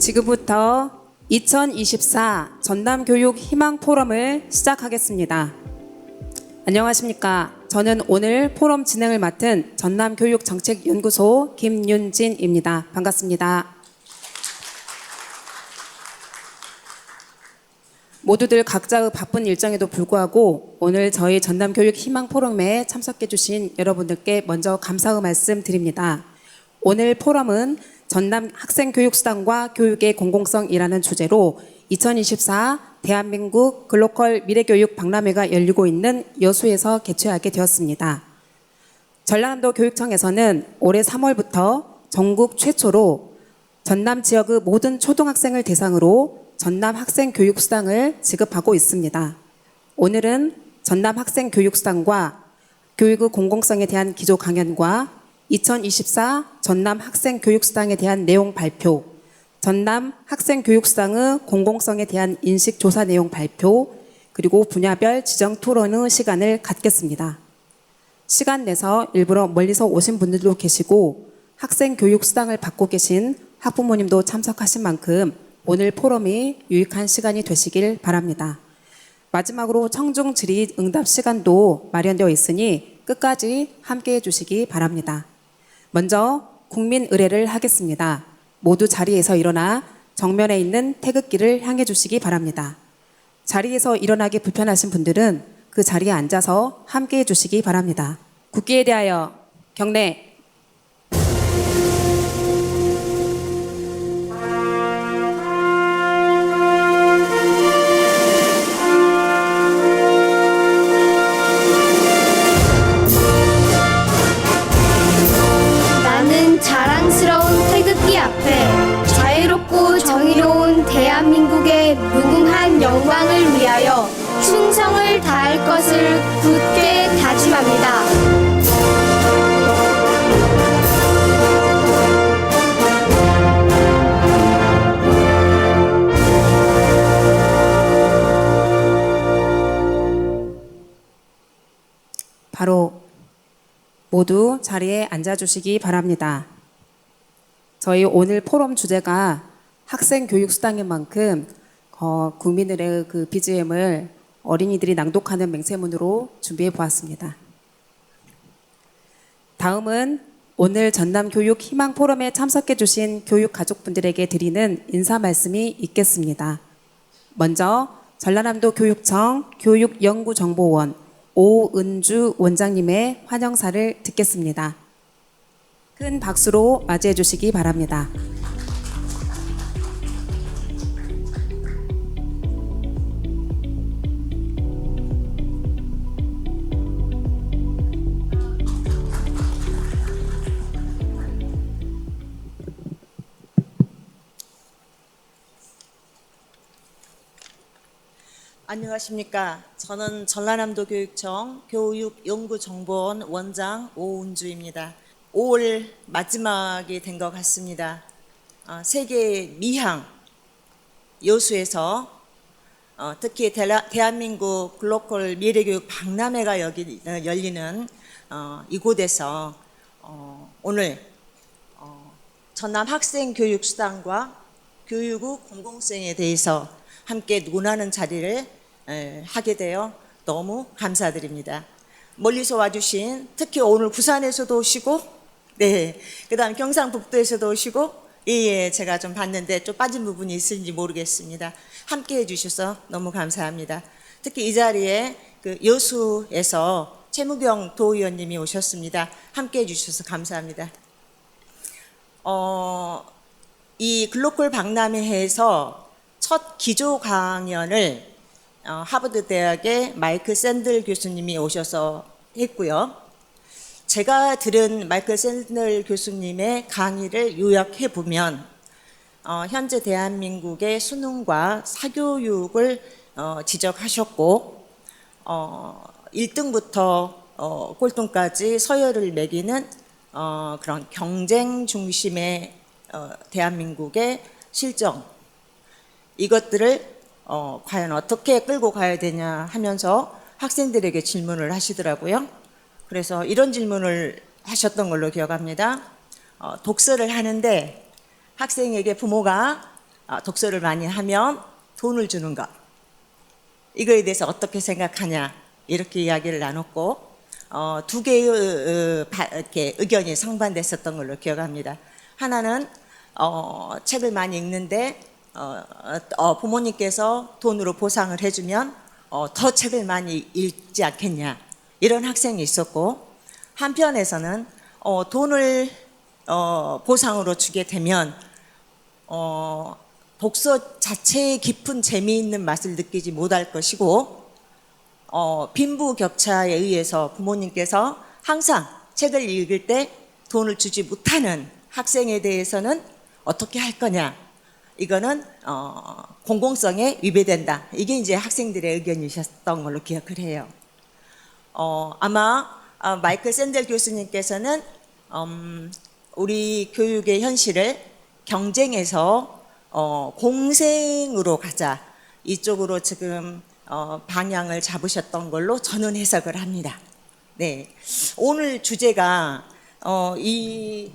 지금부터 2024 전남교육 희망 포럼을 시작하겠습니다. 안녕하십니까. 저는 오늘 포럼 진행을 맡은 전남교육정책연구소 김윤진입니다. 반갑습니다. 모두들 각자의 바쁜 일정에도 불구하고 오늘 저희 전남교육 희망 포럼에 참석해 주신 여러분들께 먼저 감사의 말씀 드립니다. 오늘 포럼은 전남 학생교육수단과 교육의 공공성이라는 주제로 2024 대한민국 글로컬 미래교육 박람회가 열리고 있는 여수에서 개최하게 되었습니다. 전라남도 교육청에서는 올해 3월부터 전국 최초로 전남 지역의 모든 초등학생을 대상으로 전남 학생교육수당을 지급하고 있습니다. 오늘은 전남 학생교육수당과 교육의 공공성에 대한 기조 강연과 2024 전남 학생교육수당에 대한 내용 발표, 전남 학생교육수당의 공공성에 대한 인식조사 내용 발표, 그리고 분야별 지정 토론의 시간을 갖겠습니다. 시간 내서 일부러 멀리서 오신 분들도 계시고 학생교육수당을 받고 계신 학부모님도 참석하신 만큼 오늘 포럼이 유익한 시간이 되시길 바랍니다. 마지막으로 청중 질의 응답 시간도 마련되어 있으니 끝까지 함께해 주시기 바랍니다. 먼저 국민 의례를 하겠습니다. 모두 자리에서 일어나 정면에 있는 태극기를 향해 주시기 바랍니다. 자리에서 일어나기 불편하신 분들은 그 자리에 앉아서 함께해 주시기 바랍니다. 국기에 대하여 경례. 자랑스러운 태극기 앞에 자유롭고 정의로운 대한민국의 무궁한 영광을 위하여 충성을 다할 것을 굳게 다짐합니다. 바로 모두 자리에 앉아주시기 바랍니다. 저희 오늘 포럼 주제가 학생교육수당인 만큼 국민들의 그 BGM을 어린이들이 낭독하는 맹세문으로 준비해 보았습니다. 다음은 오늘 전남교육 희망 포럼에 참석해 주신 교육가족분들에게 드리는 인사 말씀이 있겠습니다. 먼저 전라남도 교육청 교육연구정보원 오은주 원장님의 환영사를 듣겠습니다. 큰 박수로 맞이해 주시기 바랍니다. 안녕하십니까. 저는 전라남도 교육청 교육연구정보원 원장 오은주입니다. 5월 마지막이 된 것 같습니다. 세계 미항 여수에서 특히 대한민국 글로컬 미래교육 박람회가 열리는 이곳에서 오늘 전남 학생교육수당과 교육의 공공성에 대해서 함께 논하는 자리를 하게 되어 너무 감사드립니다. 멀리서 와주신 특히 오늘 부산에서도 오시고 그다음 경상북도에서도 오시고 제가 좀 봤는데 좀 빠진 부분이 있을지 모르겠습니다. 함께해 주셔서 너무 감사합니다. 특히 이 자리에 그 여수에서 최무경 도의원님이 오셨습니다. 함께해 주셔서 감사합니다. 이 글로컬 박람회에서 첫 기조 강연을 하버드 대학의 마이클 샌들 교수님이 오셔서 했고요. 제가 들은 마이클 샌들 교수님의 강의를 요약해 보면 현재 대한민국의 수능과 사교육을 지적하셨고 1등부터 꼴등까지 서열을 매기는 그런 경쟁 중심의 대한민국의 실정, 이것들을 과연 어떻게 끌고 가야 되냐 하면서 학생들에게 질문을 하시더라고요. 그래서 이런 질문을 하셨던 걸로 기억합니다. 독서를 하는데 학생에게 부모가 독서를 많이 하면 돈을 주는 것. 이거에 대해서 어떻게 생각하냐 이렇게 이야기를 나눴고 두 개의 이렇게 의견이 상반됐었던 걸로 기억합니다. 하나는 책을 많이 읽는데 부모님께서 돈으로 보상을 해주면 더 책을 많이 읽지 않겠냐 이런 학생이 있었고, 한편에서는 돈을 보상으로 주게 되면 독서 자체의 깊은 재미있는 맛을 느끼지 못할 것이고, 빈부격차에 의해서 부모님께서 항상 책을 읽을 때 돈을 주지 못하는 학생에 대해서는 어떻게 할 거냐, 이거는 공공성에 위배된다. 이게 이제 학생들의 의견이셨던 걸로 기억을 해요. 아마 마이클 샌델 교수님께서는 우리 교육의 현실을 경쟁에서 공생으로 가자, 이쪽으로 지금 방향을 잡으셨던 걸로 저는 해석을 합니다. 네, 오늘 주제가 이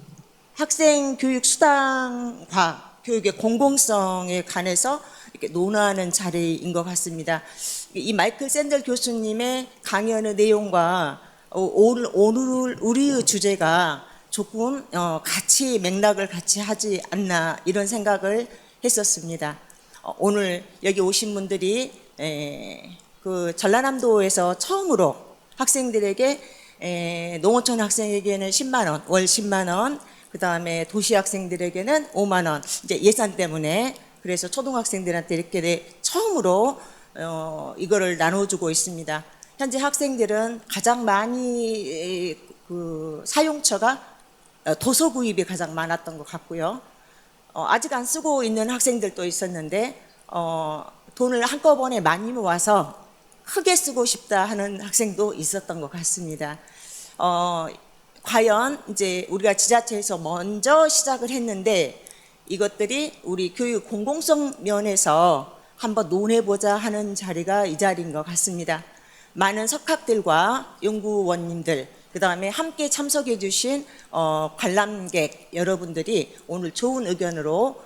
학생 교육 수당과 교육의 공공성에 관해서 이렇게 논하는 자리인 것 같습니다. 이 마이클 샌델 교수님의 강연의 내용과 오늘 우리의 주제가 조금 같이 맥락을 같이 하지 않나 이런 생각을 했었습니다. 오늘 여기 오신 분들이 그 전라남도에서 처음으로 학생들에게 농어촌 학생에게는 10만 원, 월 10만 원, 그 다음에 도시 학생들에게는 5만 원, 이제 예산 때문에 그래서 초등학생들한테 이렇게 처음으로 이거를 나눠주고 있습니다. 현재 학생들은 가장 많이 그 사용처가 도서 구입이 가장 많았던 것 같고요. 아직 안 쓰고 있는 학생들도 있었는데 돈을 한꺼번에 많이 모아서 크게 쓰고 싶다 하는 학생도 있었던 것 같습니다. 과연 이제 우리가 지자체에서 먼저 시작을 했는데 이것들이 우리 교육 공공성 면에서 한번 논해보자 하는 자리가 이 자리인 것 같습니다. 많은 석학들과 연구원님들, 그 다음에 함께 참석해 주신 관람객 여러분들이 오늘 좋은 의견으로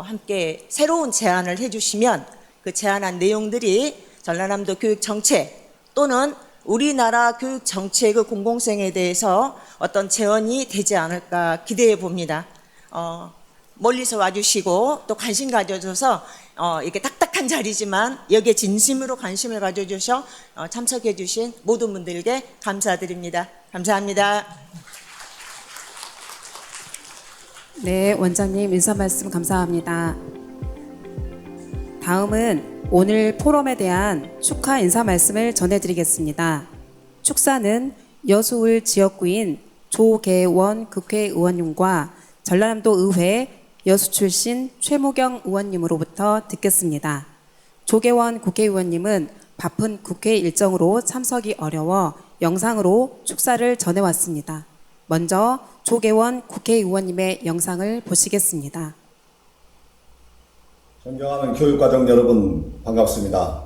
함께 새로운 제안을 해주시면 그 제안한 내용들이 전라남도 교육정책 또는 우리나라 교육정책의 공공성에 대해서 어떤 재현이 되지 않을까 기대해 봅니다. 멀리서 와주시고 또 관심 가져줘서 이렇게 딱딱한 자리지만 여기에 진심으로 관심을 가져주셔 참석해 주신 모든 분들께 감사드립니다. 감사합니다. 네, 원장님 인사 말씀 감사합니다. 다음은 오늘 포럼에 대한 축하 인사 말씀을 전해드리겠습니다. 축사는 여수울 지역구인 조계원 국회의원님과 전라남도 의회 여수 출신 최무경 의원님으로부터 듣겠습니다. 조계원 국회의원님은 바쁜 국회 일정으로 참석이 어려워 영상으로 축사를 전해왔습니다. 먼저 조계원 국회의원님의 영상을 보시겠습니다. 존경하는 교육과정 여러분 반갑습니다.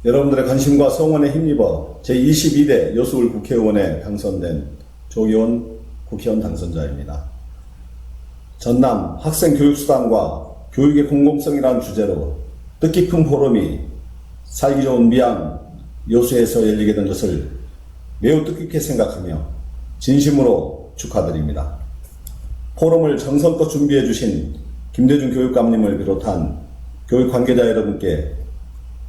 여러분들의 관심과 성원에 힘입어 제22대 여수울 국회의원에 당선된 조계원 국회의원 당선자입니다. 전남 학생교육수당과 교육의 공공성이라는 주제로 뜻깊은 포럼이 살기 좋은 미양 여수에서 열리게 된 것을 매우 뜻깊게 생각하며 진심으로 축하드립니다. 포럼을 정성껏 준비해 주신 김대중 교육감님을 비롯한 교육 관계자 여러분께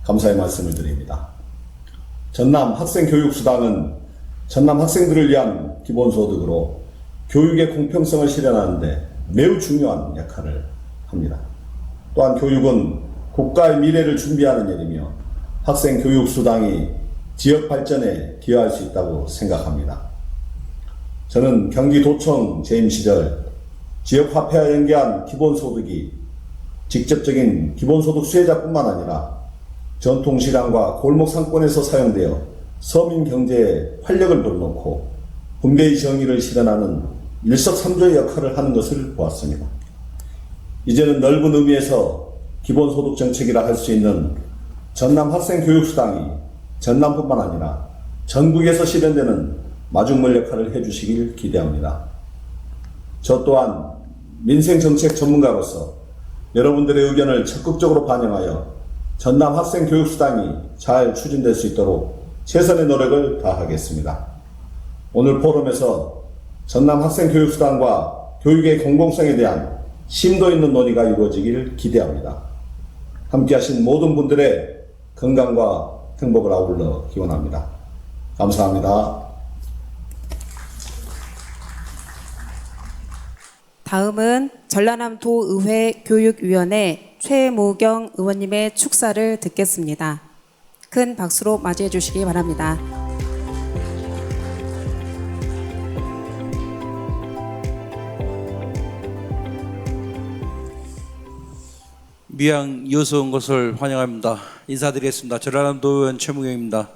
감사의 말씀을 드립니다. 전남 학생교육수당은 전남 학생들을 위한 기본소득으로 교육의 공평성을 실현하는 데 매우 중요한 역할을 합니다. 또한 교육은 국가의 미래를 준비하는 일이며 학생교육수당이 지역 발전에 기여할 수 있다고 생각합니다. 저는 경기도청 재임 시절 지역화폐와 연계한 기본소득이 직접적인 기본소득 수혜자뿐만 아니라 전통시장과 골목상권에서 사용되어 서민 경제에 활력을 불어넣고 분배의 정의를 실현하는 일석삼조의 역할을 하는 것을 보았습니다. 이제는 넓은 의미에서 기본소득 정책이라 할 수 있는 전남 학생교육수당이 전남뿐만 아니라 전국에서 실현되는 마중물 역할을 해주시길 기대합니다. 저 또한 민생정책 전문가로서 여러분들의 의견을 적극적으로 반영하여 전남 학생 교육수당이 잘 추진될 수 있도록 최선의 노력을 다하겠습니다. 오늘 포럼에서 전남 학생 교육수당과 교육의 공공성에 대한 심도 있는 논의가 이루어지길 기대합니다. 함께하신 모든 분들의 건강과 행복을 아울러 기원합니다. 감사합니다. 다음은 전라남도의회 교육위원회 최무경 의원님의 축사를 듣겠습니다. 큰 박수로 맞이해 주시기 바랍니다. 미양 이어서 온 것을 환영합니다. 인사드리겠습니다. 전라남도 의원 최무경입니다.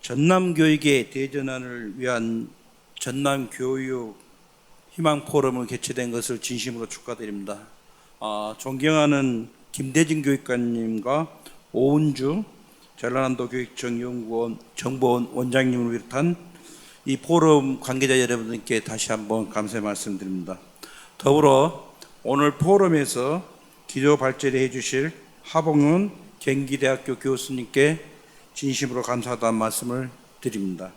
전남 교육의 대전환을 위한 전남 교육 희망 포럼을 개최된 것을 진심으로 축하드립니다. 존경하는 김대진 교육관님과 오은주 전라남도 교육청연구원 정보원 원장님을 비롯한 이 포럼 관계자 여러분들께 다시 한번 감사의 말씀드립니다. 더불어 오늘 포럼에서 기조 발제를 해주실 하봉은 경기대학교 교수님께 진심으로 감사하다는 말씀을 드립니다.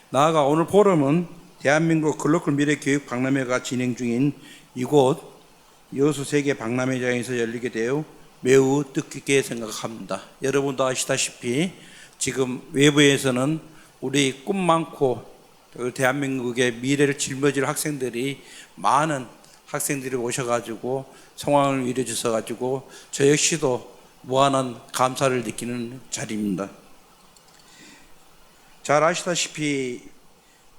나아가 오늘 포럼은 대한민국 글로컬 미래 교육 박람회가 진행 중인 이곳 여수 세계 박람회장에서 열리게 되어 매우 뜻깊게 생각합니다. 여러분도 아시다시피 지금 외부에서는 우리 꿈 많고 대한민국의 미래를 짊어질 학생들이 많은 학생들이 오셔가지고 성황을 이루어 주셔가지고 저 역시도 무한한 감사를 느끼는 자리입니다. 잘 아시다시피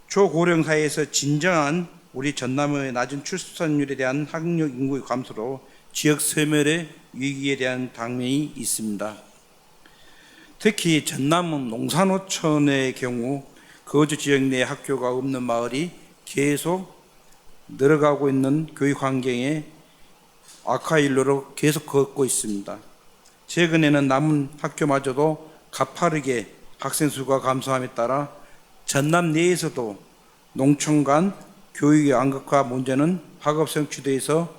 초고령 사회에서 진정한 우리 전남의 낮은 출산율에 대한 학력 인구 감소로 지역 소멸의 위기에 대한 당면이 있습니다. 특히 전남은 농산어촌의 경우 거주 지역 내 학교가 없는 마을이 계속 늘어가고 있는 교육 환경에 악화 일로로 계속 걷고 있습니다. 최근에는 남은 학교마저도 가파르게 학생 수가 감소함에 따라 전남 내에서도 농촌 간 교육의 양극화 문제는 파급성취돼서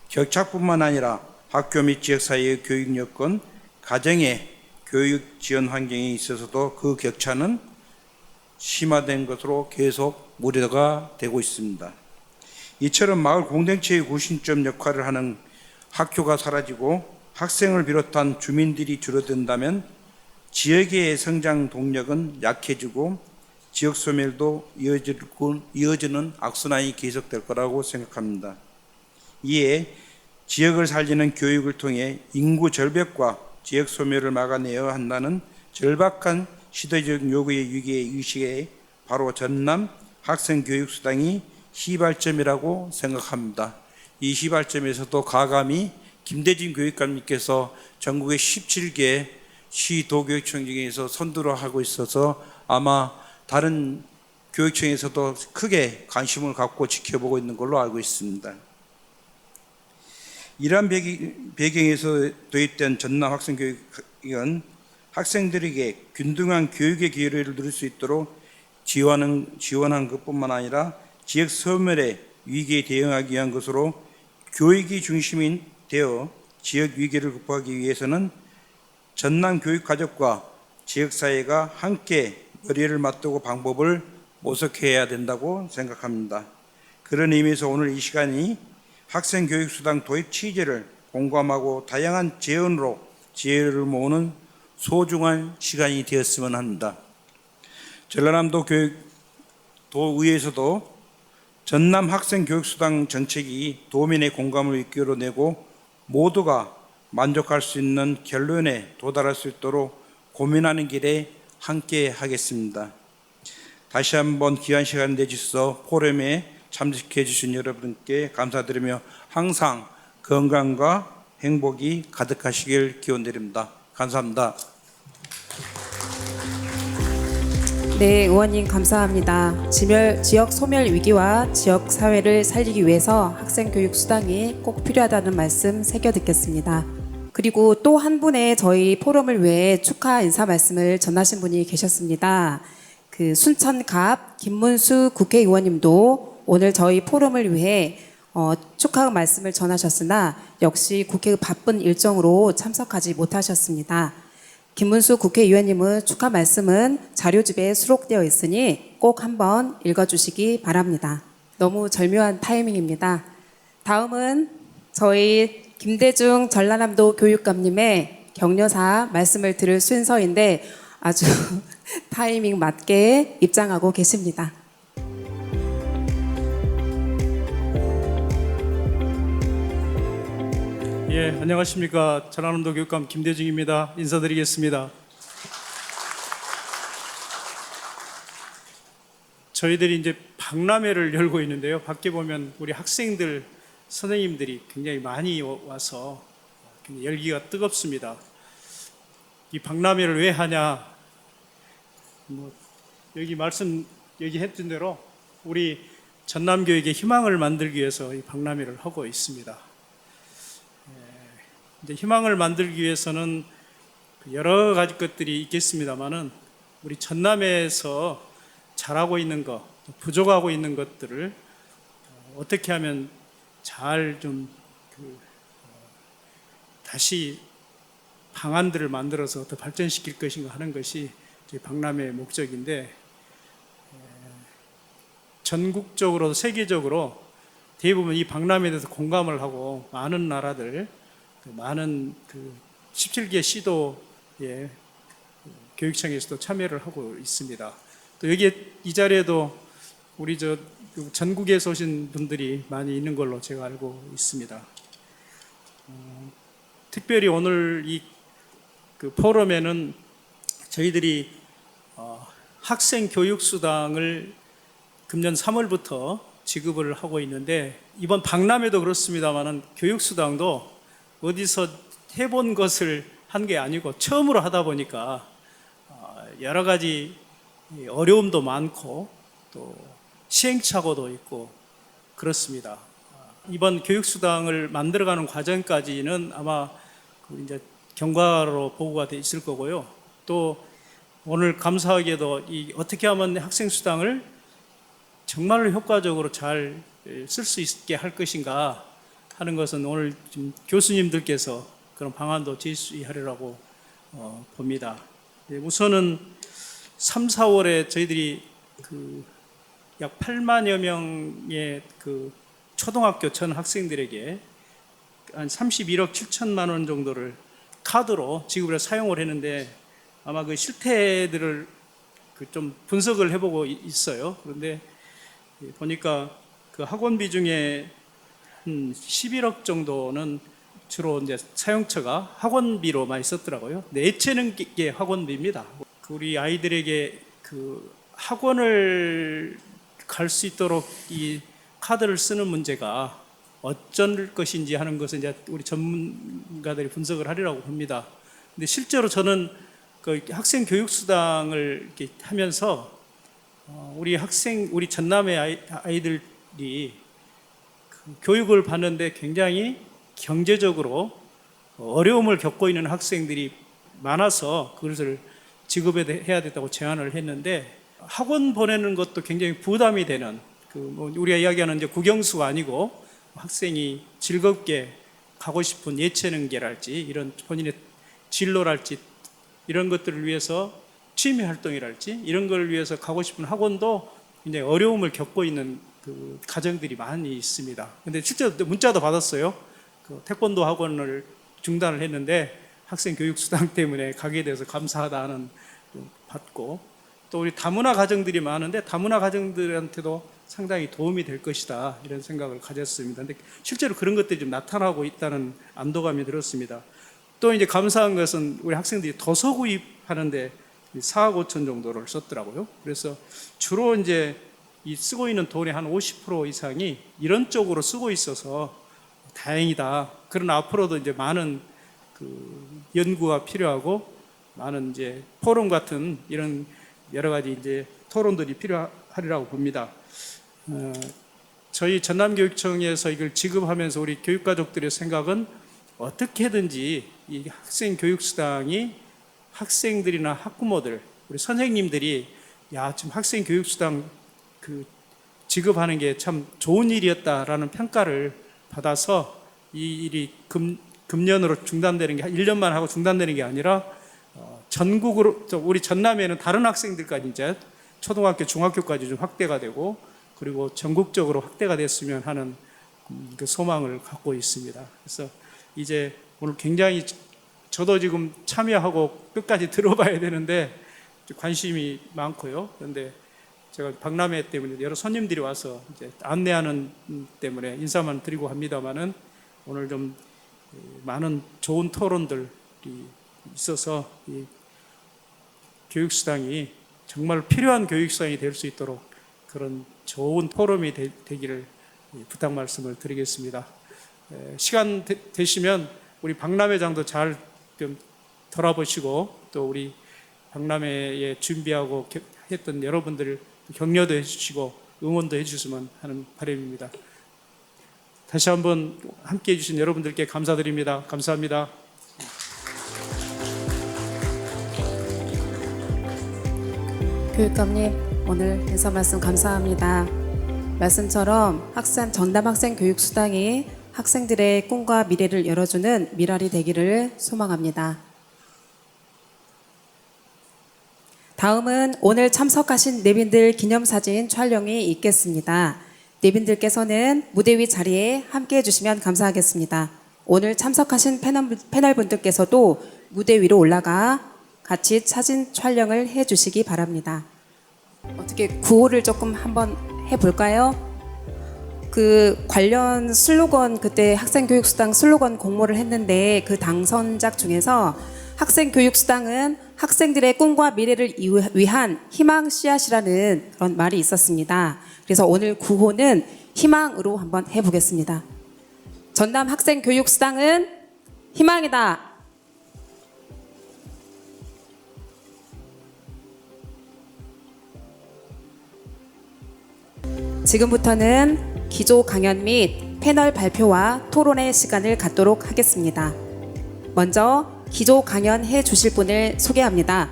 격차뿐만 아니라 학교 및 지역사회의 교육 여건, 가정의 교육 지원 환경에 있어서도 그 격차는 심화된 것으로 계속 우려가 되고 있습니다. 이처럼 마을 공동체의 구심점 역할을 하는 학교가 사라지고 학생을 비롯한 주민들이 줄어든다면 지역의 성장 동력은 약해지고 지역 소멸도 이어지는 악순환이 계속될 거라고 생각합니다. 이에 지역을 살리는 교육을 통해 인구 절벽과 지역 소멸을 막아내야 한다는 절박한 시대적 요구의 위기의식에 바로 전남 학생교육수당이 시발점이라고 생각합니다. 이 시발점에서도 가감히 김대진 교육감님께서 전국의 17개 시도교육청 중에서 선두를 하고 있어서 아마 다른 교육청에서도 크게 관심을 갖고 지켜보고 있는 걸로 알고 있습니다. 이러한 배경에서 도입된 전남 학생교육은 학생들에게 균등한 교육의 기회를 누릴 수 있도록 지원한 것뿐만 아니라 지역 소멸의 위기에 대응하기 위한 것으로 교육이 중심이 되어 지역 위기를 극복하기 위해서는 전남 교육가족과 지역사회가 함께 머리를 맞대고 방법을 모색해야 된다고 생각합니다. 그런 의미에서 오늘 이 시간이 학생교육수당 도입 취지를 공감하고 다양한 제언으로 지혜를 모으는 소중한 시간이 되었으면 합니다. 전라남도 교육도의회에서도 전남 학생교육수당 정책이 도민의 공감을 이끌어내고 모두가 만족할 수 있는 결론에 도달할 수 있도록 고민하는 길에 함께 하겠습니다. 다시 한번 귀한 시간 내주셔서 포럼에 참석해 주신 여러분께 감사드리며 항상 건강과 행복이 가득하시길 기원드립니다. 감사합니다. 네, 의원님 감사합니다. 지역 소멸 위기와 지역 사회를 살리기 위해서 학생교육 수당이 꼭 필요하다는 말씀 새겨 듣겠습니다. 그리고 또 한 분의 저희 포럼을 위해 축하 인사 말씀을 전하신 분이 계셨습니다. 그 순천갑 김문수 국회의원님도 오늘 저희 포럼을 위해 축하 말씀을 전하셨으나 역시 국회의 바쁜 일정으로 참석하지 못하셨습니다. 김문수 국회의원님의 축하 말씀은 자료집에 수록되어 있으니 꼭 한번 읽어주시기 바랍니다. 너무 절묘한 타이밍입니다. 다음은 저희 김대중 전라남도 교육감님의 격려사 말씀을 들을 순서인데 아주 타이밍 맞게 입장하고 계십니다. 예, 안녕하십니까. 전라남도 교육감 김대중입니다. 인사드리겠습니다. 저희들이 이제 박람회를 열고 있는데요. 밖에 보면 우리 학생들, 선생님들이 굉장히 많이 와서 굉장히 열기가 뜨겁습니다. 이 박람회를 왜 하냐? 얘기했던 대로 우리 전남교육의 희망을 만들기 위해서 이 박람회를 하고 있습니다. 이제 희망을 만들기 위해서는 여러 가지 것들이 있겠습니다만은 우리 전남에서 잘하고 있는 것, 부족하고 있는 것들을 어떻게 하면 잘 좀 다시 방안들을 만들어서 더 발전시킬 것인가 하는 것이 저희 박람회의 목적인데, 전국적으로 세계적으로 대부분 이 박람회에 대해서 공감을 하고 많은 나라들, 많은 17개 시도의 교육청에서도 참여를 하고 있습니다. 또 이 자리에도 우리 전국에서 오신 분들이 많이 있는 걸로 제가 알고 있습니다. 특별히 오늘 이 포럼에는 저희들이 학생 교육수당을 금년 3월부터 지급을 하고 있는데, 이번 박람회도 그렇습니다만은 교육수당도 어디서 해본 것을 한 게 아니고 처음으로 하다 보니까 여러 가지 어려움도 많고 또 시행착오도 있고 그렇습니다. 이번 교육수당을 만들어가는 과정까지는 아마 이제 경과로 보고가 돼 있을 거고요. 또 오늘 감사하게도 어떻게 하면 학생 수당을 정말로 효과적으로 잘 쓸 수 있게 할 것인가 하는 것은 오늘 지금 교수님들께서 그런 방안도 제시하리라고 봅니다. 우선은 3, 4월에 저희들이 약 8만여 명의 초등학교 전 학생들에게 한 31억 7천만 원 정도를 카드로 지급을 해서 사용을 했는데, 아마 그 실태들을 좀 분석을 해보고 있어요. 그런데 보니까 그 학원비 중에 한 11억 정도는 주로 이제 사용처가 학원비로 많이 썼더라고요. 내체는 게 학원비입니다. 우리 아이들에게 학원을 갈 수 있도록 이 카드를 쓰는 문제가 어쩔 것인지 하는 것은 이제 우리 전문가들이 분석을 하리라고 봅니다. 근데 실제로 저는 학생 교육수당을 이렇게 하면서 우리 전남의 아이들이 교육을 받는데 굉장히 경제적으로 어려움을 겪고 있는 학생들이 많아서 그것을 지급해야 된다고 제안을 했는데, 학원 보내는 것도 굉장히 부담이 되는, 우리가 이야기하는 이제 국영수가 아니고 학생이 즐겁게 가고 싶은 예체능계랄지 이런 본인의 진로랄지 이런 것들을 위해서 취미 활동이랄지 이런 걸 위해서 가고 싶은 학원도 굉장히 어려움을 겪고 있는 가정들이 많이 있습니다. 근데 실제로 문자도 받았어요. 태권도 학원을 중단을 했는데 학생 교육수당 때문에 가게 돼서 감사하다는 받고, 또 우리 다문화 가정들이 많은데 다문화 가정들한테도 상당히 도움이 될 것이다 이런 생각을 가졌습니다. 근데 실제로 그런 것들이 좀 나타나고 있다는 안도감이 들었습니다. 또 이제 감사한 것은 우리 학생들이 도서 구입하는데 4억 5천 정도를 썼더라고요. 그래서 주로 이제 쓰고 있는 돈의 한 50% 이상이 이런 쪽으로 쓰고 있어서 다행이다. 그러나 앞으로도 이제 많은 연구가 필요하고 많은 이제 포럼 같은 이런 여러 가지 이제 토론들이 필요하리라고 봅니다. 저희 전남교육청에서 이걸 지급하면서 우리 교육가족들의 생각은 어떻게든지 이 학생 교육수당이 학생들이나 학부모들, 우리 선생님들이 야, 지금 학생 교육수당 그 지급하는 게 참 좋은 일이었다라는 평가를 받아서 이 일이 금년으로 중단되는 게 1년만 하고 중단되는 게 아니라 전국으로 우리 전남에는 다른 학생들까지 이제 초등학교, 중학교까지 좀 확대가 되고 그리고 전국적으로 확대가 됐으면 하는 그 소망을 갖고 있습니다. 그래서 이제 오늘 굉장히 저도 지금 참여하고 끝까지 들어봐야 되는데 관심이 많고요. 그런데 제가 박람회 때문에 여러 손님들이 와서 이제 안내하는 때문에 인사만 드리고 합니다만은 오늘 좀 많은 좋은 토론들이 있어서 이 교육수당이 정말 필요한 교육수당이 될 수 있도록 그런 좋은 포럼이 되기를 부탁 말씀을 드리겠습니다. 시간 되시면 우리 박람회장도 잘 좀 돌아보시고 또 우리 박람회에 준비하고 했던 여러분들 격려도 해주시고 응원도 해주셨으면 하는 바람입니다. 다시 한번 함께 해주신 여러분들께 감사드립니다. 감사합니다. 교육감님, 오늘 인사 말씀 감사합니다. 말씀처럼 전남 학생 교육 수당이 학생들의 꿈과 미래를 열어주는 미랄이 되기를 소망합니다. 다음은 오늘 참석하신 내빈들 기념사진 촬영이 있겠습니다. 내빈들께서는 무대 위 자리에 함께해 주시면 감사하겠습니다. 오늘 참석하신 패널분들께서도 무대 위로 올라가 같이 사진 촬영을 해 주시기 바랍니다. 어떻게 구호를 조금 한번 해볼까요? 그 관련 슬로건, 그때 학생교육수당 슬로건 공모를 했는데 그 당선작 중에서 학생교육수당은 학생들의 꿈과 미래를 위한 희망 씨앗이라는 그런 말이 있었습니다. 그래서 오늘 구호는 희망으로 한번 해보겠습니다. 전남 학생교육수당은 희망이다. 지금부터는 기조 강연 및 패널 발표와 토론의 시간을 갖도록 하겠습니다. 먼저 기조 강연해 주실 분을 소개합니다.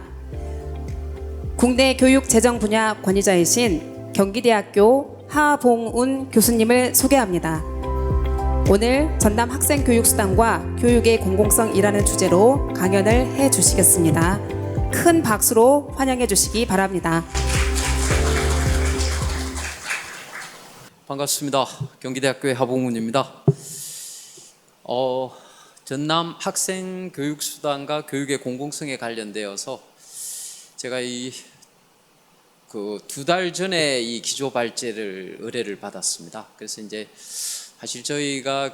국내 교육 재정 분야 권위자이신 경기대학교 하봉운 교수님을 소개합니다. 오늘 전남 학생교육수당과 교육의 공공성이라는 주제로 강연을 해 주시겠습니다. 큰 박수로 환영해 주시기 바랍니다. 반갑습니다. 경기대학교의 하봉문입니다. 전남 학생교육수당과 교육의 공공성에 관련되어서 제가 두 달 전에 이 기조 발제를 의뢰를 받았습니다. 그래서 이제 사실 저희가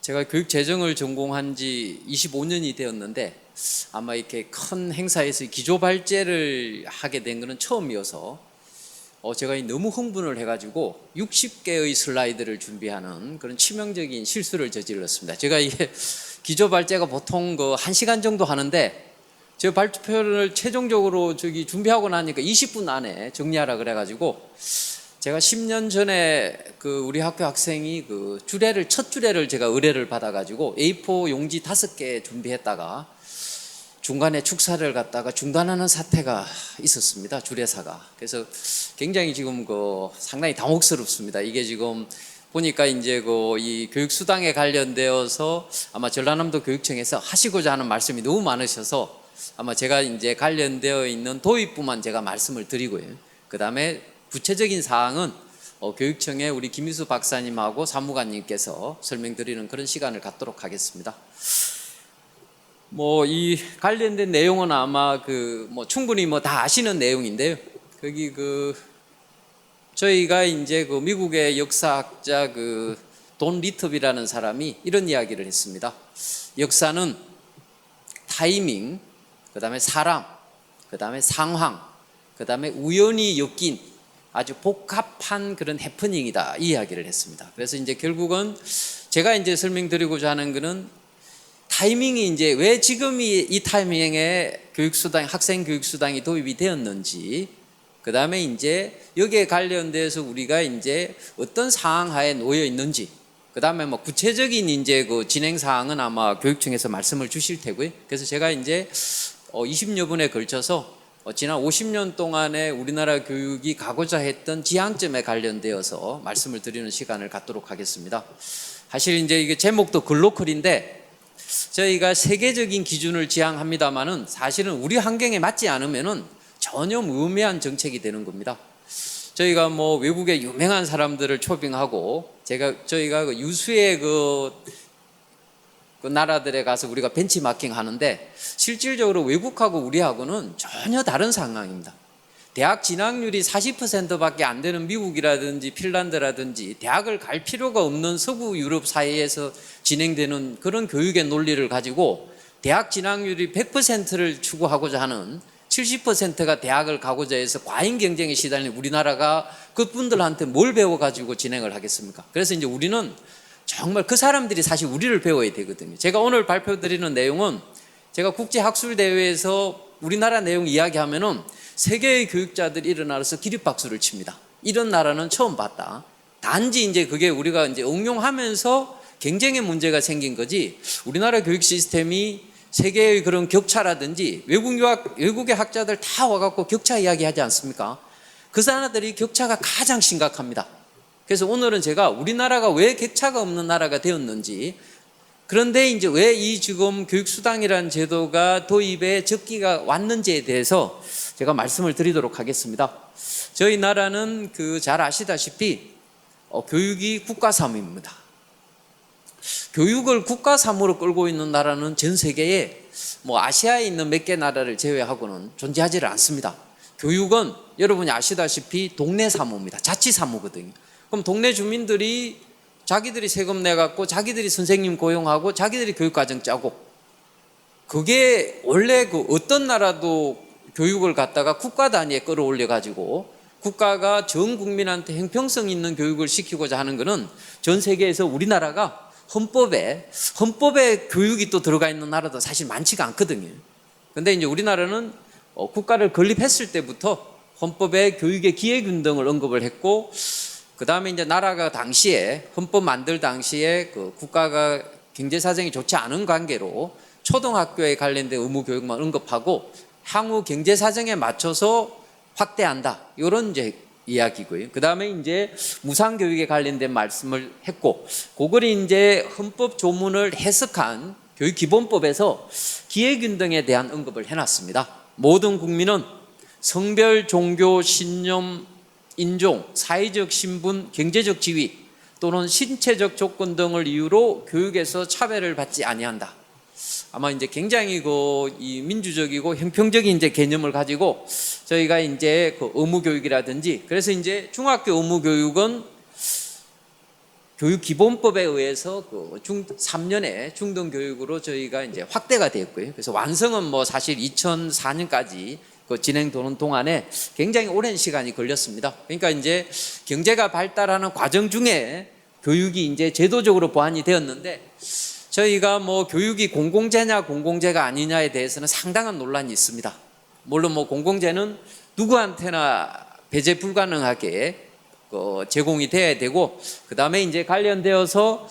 제가 교육 재정을 전공한 지 25년이 되었는데 아마 이렇게 큰 행사에서 기조 발제를 하게 된 것은 처음이어서 제가 너무 흥분을 해가지고 60개의 슬라이드를 준비하는 그런 치명적인 실수를 저질렀습니다. 제가 이게 기조 발제가 보통 1시간 정도 하는데 제가 발표를 최종적으로 준비하고 나니까 20분 안에 정리하라 그래가지고 제가 10년 전에 우리 학교 학생이 첫 주례를 제가 의뢰를 받아가지고 A4 용지 5개 준비했다가 중간에 축사를 갖다가 중단하는 사태가 있었습니다. 주례사가. 그래서 굉장히 지금 상당히 당혹스럽습니다. 이게 지금 보니까 이제 이 교육수당에 관련되어서 아마 전라남도 교육청에서 하시고자 하는 말씀이 너무 많으셔서 아마 제가 이제 관련되어 있는 도입부만 제가 말씀을 드리고요. 그 다음에 구체적인 사항은 교육청의 우리 김희수 박사님하고 사무관님께서 설명드리는 그런 시간을 갖도록 하겠습니다. 이 관련된 내용은 아마 충분히 다 아시는 내용인데요. 거기 저희가 이제 미국의 역사학자 돈 리터비라는 사람이 이런 이야기를 했습니다. 역사는 타이밍, 그 다음에 사람, 그 다음에 상황, 그 다음에 우연히 엮인 아주 복합한 그런 해프닝이다, 이 이야기를 했습니다. 그래서 이제 결국은 제가 이제 설명드리고자 하는 거는 타이밍이 이제 왜 지금 이 타이밍에 학생 교육수당이 도입이 되었는지, 그 다음에 이제 여기에 관련돼서 우리가 이제 어떤 상황 하에 놓여 있는지, 그 다음에 구체적인 이제 진행 사항은 아마 교육청에서 말씀을 주실 테고요. 그래서 제가 이제 20여 분에 걸쳐서 지난 50년 동안에 우리나라 교육이 가고자 했던 지향점에 관련되어서 말씀을 드리는 시간을 갖도록 하겠습니다. 사실 이제 이게 제목도 글로컬인데 저희가 세계적인 기준을 지향합니다만은 사실은 우리 환경에 맞지 않으면은 전혀 무의미한 정책이 되는 겁니다. 저희가 뭐 외국의 유명한 사람들을 초빙하고 저희가 그 유수의 그 나라들에 가서 우리가 벤치마킹 하는데 실질적으로 외국하고 우리하고는 전혀 다른 상황입니다. 대학 진학률이 40%밖에 안 되는 미국이라든지 핀란드라든지 대학을 갈 필요가 없는 서구 유럽 사회에서 진행되는 그런 교육의 논리를 가지고 대학 진학률이 100%를 추구하고자 하는 70%가 대학을 가고자 해서 과잉 경쟁에 시달린 우리나라가 그분들한테 뭘 배워가지고 진행을 하겠습니까? 그래서 이제 우리는 정말 그 사람들이 사실 우리를 배워야 되거든요. 제가 오늘 발표드리는 내용은 제가 국제학술대회에서 우리나라 내용 이야기하면은 세계의 교육자들이 일어나서 기립박수를 칩니다. 이런 나라는 처음 봤다. 단지 이제 그게 우리가 이제 응용하면서 경쟁의 문제가 생긴 거지 우리나라 교육 시스템이 세계의 그런 격차라든지 외국의 학자들 다 와갖고 격차 이야기하지 않습니까? 그 사람들이 격차가 가장 심각합니다. 그래서 오늘은 제가 우리나라가 왜 격차가 없는 나라가 되었는지 그런데 이제 왜 이 지금 교육수당이라는 제도가 도입에 적기가 왔는지에 대해서 제가 말씀을 드리도록 하겠습니다. 저희 나라는 잘 아시다시피 교육이 국가사무입니다. 교육을 국가사무로 끌고 있는 나라는 전 세계에 뭐 아시아에 있는 몇 개 나라를 제외하고는 존재하지 않습니다. 교육은 여러분이 아시다시피 동네 사무입니다. 자치 사무거든요. 그럼 동네 주민들이 자기들이 세금 내갖고 자기들이 선생님 고용하고 자기들이 교육과정 짜고 그게 원래 어떤 나라도 교육을 갖다가 국가 단위에 끌어올려 가지고 국가가 전 국민한테 형평성 있는 교육을 시키고자 하는 것은 전 세계에서 우리나라가 헌법에 교육이 또 들어가 있는 나라도 사실 많지가 않거든요. 근데 이제 우리나라는 국가를 건립했을 때부터 헌법에 교육의 기회균등을 언급을 했고 그 다음에 이제 나라가 당시에 헌법 만들 당시에 국가가 경제 사정이 좋지 않은 관계로 초등학교에 관련된 의무 교육만 언급하고 향후 경제 사정에 맞춰서 확대한다 이런 이제 이야기고요. 그 다음에 이제 무상 교육에 관련된 말씀을 했고 그걸 이제 헌법 조문을 해석한 교육기본법에서 기회균등에 대한 언급을 해놨습니다. 모든 국민은 성별, 종교, 신념, 인종, 사회적 신분, 경제적 지위 또는 신체적 조건 등을 이유로 교육에서 차별을 받지 아니한다. 아마 이제 굉장히 이 민주적이고 형평적인 이제 개념을 가지고 저희가 이제 의무 교육이라든지 그래서 이제 중학교 의무 교육은 교육기본법에 의해서 3년의 중등 교육으로 저희가 이제 확대가 되었고요. 그래서 완성은 뭐 사실 2004년까지 진행되는 동안에 굉장히 오랜 시간이 걸렸습니다. 그러니까 이제 경제가 발달하는 과정 중에 교육이 이제 제도적으로 보완이 되었는데 저희가 뭐 교육이 공공재냐 공공재가 아니냐에 대해서는 상당한 논란이 있습니다. 물론 뭐 공공재는 누구한테나 배제 불가능하게 제공이 돼야 되고 그 다음에 이제 관련되어서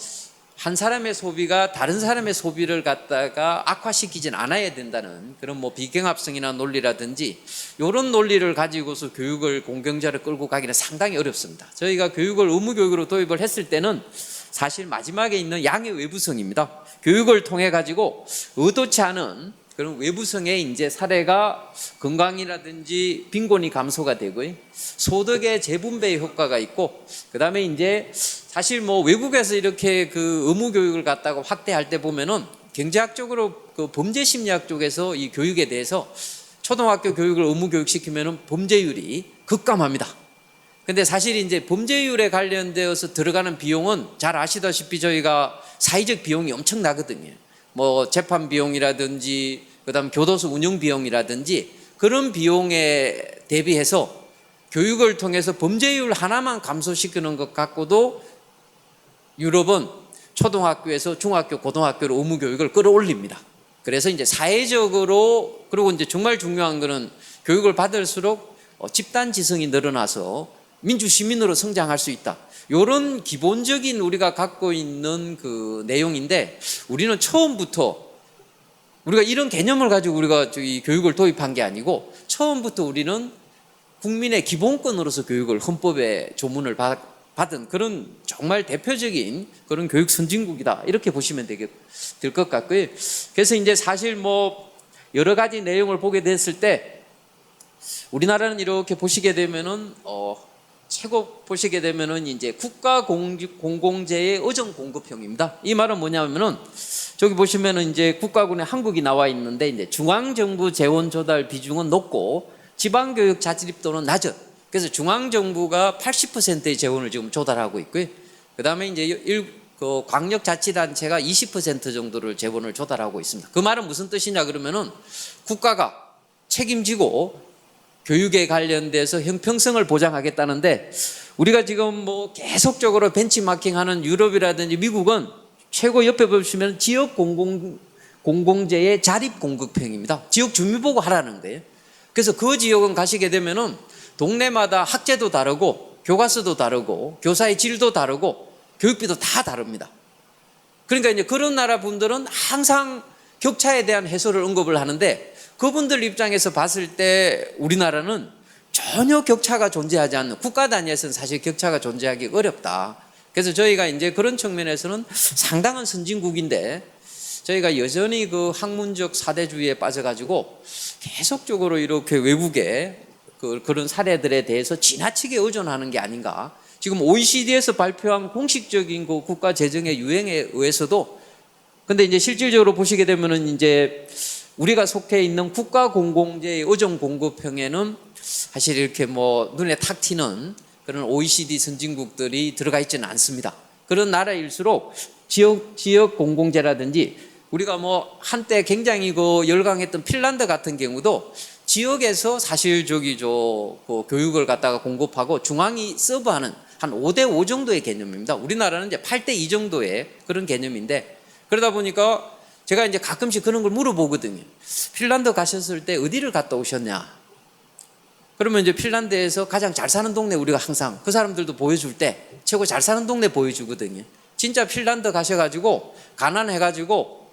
한 사람의 소비가 다른 사람의 소비를 갖다가 악화시키진 않아야 된다는 그런 뭐 비경합성이나 논리라든지 이런 논리를 가지고서 교육을 공경자를 끌고 가기는 상당히 어렵습니다. 저희가 교육을 의무교육으로 도입을 했을 때는 사실 마지막에 있는 양의 외부성입니다. 교육을 통해 가지고 의도치 않은 그런 외부성의 이제 사례가 건강이라든지 빈곤이 감소가 되고요. 소득의 재분배의 효과가 있고 그다음에 이제 사실 뭐 외국에서 이렇게 의무 교육을 갖다가 확대할 때 보면은 경제학적으로 범죄 심리학 쪽에서 이 교육에 대해서 초등학교 교육을 의무 교육 시키면은 범죄율이 급감합니다. 근데 사실 이제 범죄율에 관련되어서 들어가는 비용은 잘 아시다시피 저희가 사회적 비용이 엄청나거든요. 뭐 재판 비용이라든지 그다음 교도소 운영 비용이라든지 그런 비용에 대비해서 교육을 통해서 범죄율 하나만 감소시키는 것 갖고도 유럽은 초등학교에서 중학교, 고등학교로 의무 교육을 끌어올립니다. 그래서 이제 사회적으로 그리고 이제 정말 중요한 거는 교육을 받을수록 집단 지성이 늘어나서 민주 시민으로 성장할 수 있다. 이런 기본적인 우리가 갖고 있는 내용인데 우리는 처음부터 우리가 이런 개념을 가지고 우리가 저기 교육을 도입한 게 아니고 처음부터 우리는 국민의 기본권으로서 교육을 헌법에 조문을 받은 그런 정말 대표적인 그런 교육 선진국이다 이렇게 보시면 될 것 같고요. 그래서 이제 사실 뭐 여러 가지 내용을 보게 됐을 때 우리나라는 이렇게 보시게 되면은 최고 보시게 되면은 이제 국가 공공재의 의정 공급형입니다. 이 말은 뭐냐면은 저기 보시면은 이제 국가군의 한국이 나와 있는데 이제 중앙정부 재원 조달 비중은 높고 지방교육 자치립도는 낮은. 그래서 중앙정부가 80%의 재원을 지금 조달하고 있고요. 그 다음에 이제 광역자치단체가 20% 정도를 재원을 조달하고 있습니다. 그 말은 무슨 뜻이냐 그러면은 국가가 책임지고 교육에 관련돼서 형평성을 보장하겠다는데 우리가 지금 뭐 계속적으로 벤치마킹하는 유럽이라든지 미국은 최고 옆에 보시면 지역 공공재의 자립 공급형입니다. 지역 주민 보고 하라는 거예요. 그래서 그 지역은 가시게 되면은 동네마다 학제도 다르고 교과서도 다르고 교사의 질도 다르고 교육비도 다 다릅니다. 그러니까 이제 그런 나라 분들은 항상 격차에 대한 해소를 언급을 하는데 그분들 입장에서 봤을 때 우리나라는 전혀 격차가 존재하지 않는 국가 단위에서는 사실 격차가 존재하기 어렵다. 그래서 저희가 이제 그런 측면에서는 상당한 선진국인데 저희가 여전히 그 학문적 사대주의에 빠져가지고 계속적으로 이렇게 외국의 그런 사례들에 대해서 지나치게 의존하는 게 아닌가. 지금 OECD에서 발표한 공식적인 그 국가 재정의 유행에 의해서도 근데 이제 실질적으로 보시게 되면은 이제 우리가 속해 있는 국가 공공재의 의정 공급형에는 사실 이렇게 뭐 눈에 탁 튀는 그런 OECD 선진국들이 들어가 있지는 않습니다. 그런 나라일수록 지역 공공재라든지 우리가 뭐 한때 굉장히 그 열광했던 핀란드 같은 경우도 지역에서 사실 그 교육을 갖다가 공급하고 중앙이 서브하는 한 5대5 정도의 개념입니다. 우리나라는 이제 8대2 정도의 그런 개념인데 그러다 보니까 제가 이제 가끔씩 그런 걸 물어보거든요. 핀란드 가셨을 때 어디를 갔다 오셨냐? 그러면 이제 핀란드에서 가장 잘 사는 동네 우리가 항상 그 사람들도 보여줄 때 최고 잘 사는 동네 보여주거든요. 진짜 핀란드 가셔가지고 가난해가지고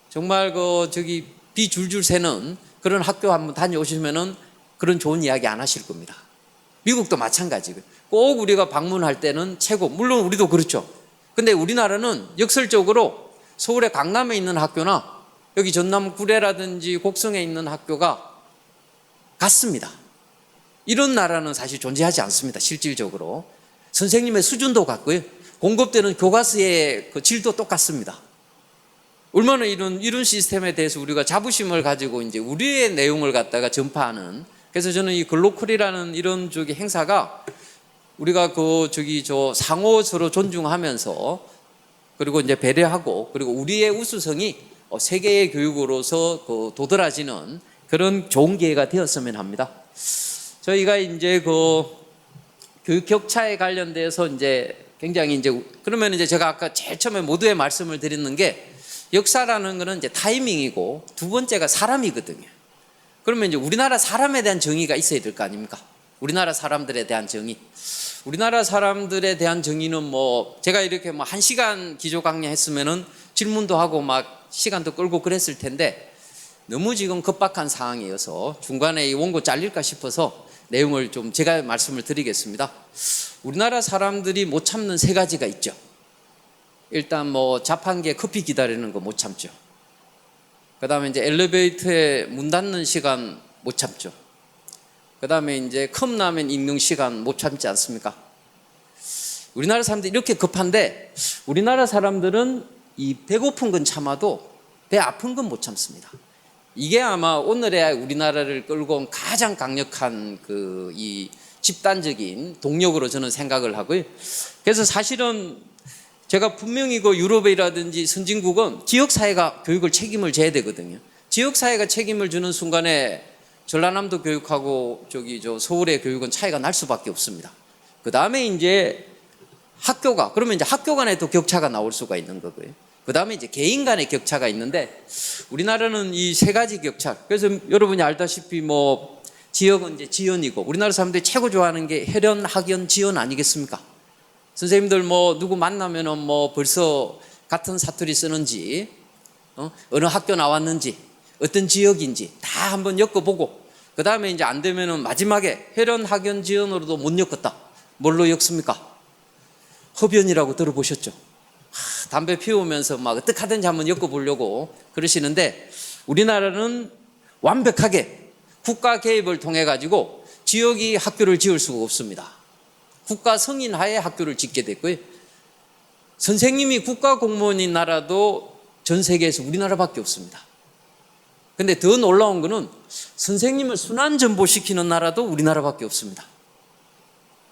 정말 비 줄줄 새는 그런 학교 한번 다녀오시면은 그런 좋은 이야기 안 하실 겁니다. 미국도 마찬가지고요. 꼭 우리가 방문할 때는 최고, 물론 우리도 그렇죠. 근데 우리나라는 역설적으로 서울의 강남에 있는 학교나 여기 전남 구례라든지 곡성에 있는 학교가 같습니다. 이런 나라는 사실 존재하지 않습니다. 실질적으로. 선생님의 수준도 같고요. 공급되는 교과서의 그 질도 똑같습니다. 얼마나 이런 시스템에 대해서 우리가 자부심을 가지고 이제 우리의 내용을 갖다가 전파하는. 그래서 저는 이 글로컬이라는 이런 행사가 우리가 상호 서로 존중하면서 그리고 이제 배려하고 그리고 우리의 우수성이 세계의 교육으로서 도드라지는 그런 좋은 기회가 되었으면 합니다. 저희가 이제 교육 격차에 관련돼서 이제 굉장히 그러면 이제 제가 아까 제일 처음에 모두에 말씀을 드리는 게 역사라는 거는 이제 타이밍이고 두 번째가 사람이거든요. 그러면 이제 우리나라 사람에 대한 정의가 있어야 될 거 아닙니까? 우리나라 사람들에 대한 정의. 우리나라 사람들에 대한 정의는 뭐 제가 이렇게 뭐 1시간 기조 강좌했으면은 질문도 하고 막 시간도 끌고 그랬을 텐데 너무 지금 급박한 상황이어서 중간에 이 원고 잘릴까 싶어서 내용을 좀 제가 말씀을 드리겠습니다. 우리나라 사람들이 못 참는 3가지가 있죠. 일단 뭐 자판기에 커피 기다리는 거 못 참죠. 그 다음에 이제 엘리베이터에 문 닫는 시간 못 참죠. 그 다음에 이제 컵라면 읽는 시간 못 참지 않습니까? 우리나라 사람들이 이렇게 급한데 우리나라 사람들은 이 배고픈 건 참아도 배 아픈 건 못 참습니다. 이게 아마 오늘의 우리나라를 끌고 온 가장 강력한 이 집단적인 동력으로 저는 생각을 하고요. 그래서 사실은 제가 분명히 유럽이라든지 선진국은 지역사회가 교육을 책임을 져야 되거든요. 지역사회가 책임을 주는 순간에 전라남도 교육하고 서울의 교육은 차이가 날 수밖에 없습니다. 그 다음에 이제 그러면 이제 학교 간에 또 격차가 나올 수가 있는 거고요. 그 다음에 이제 개인 간의 격차가 있는데 우리나라는 이 3가지 격차. 그래서 여러분이 알다시피 뭐 지역은 이제 지연이고 우리나라 사람들이 최고 좋아하는 게 혈연, 학연, 지연 아니겠습니까? 선생님들 뭐 누구 만나면은 뭐 벌써 같은 사투리 쓰는지 어느 학교 나왔는지 어떤 지역인지 다 한번 엮어보고 그 다음에 이제 안 되면은 마지막에 혈연 학연 지연으로도 못 엮었다. 뭘로 엮습니까? 흡연이라고 들어보셨죠? 담배 피우면서 막 어떻게 하든지 한번 엮어보려고 그러시는데 우리나라는 완벽하게 국가 개입을 통해 가지고 지역이 학교를 지을 수가 없습니다. 국가 승인 하에 학교를 짓게 됐고요. 선생님이 국가 공무원인 나라도 전 세계에서 우리나라밖에 없습니다. 근데 더 놀라운 거는 선생님을 순환 전보시키는 나라도 우리나라밖에 없습니다.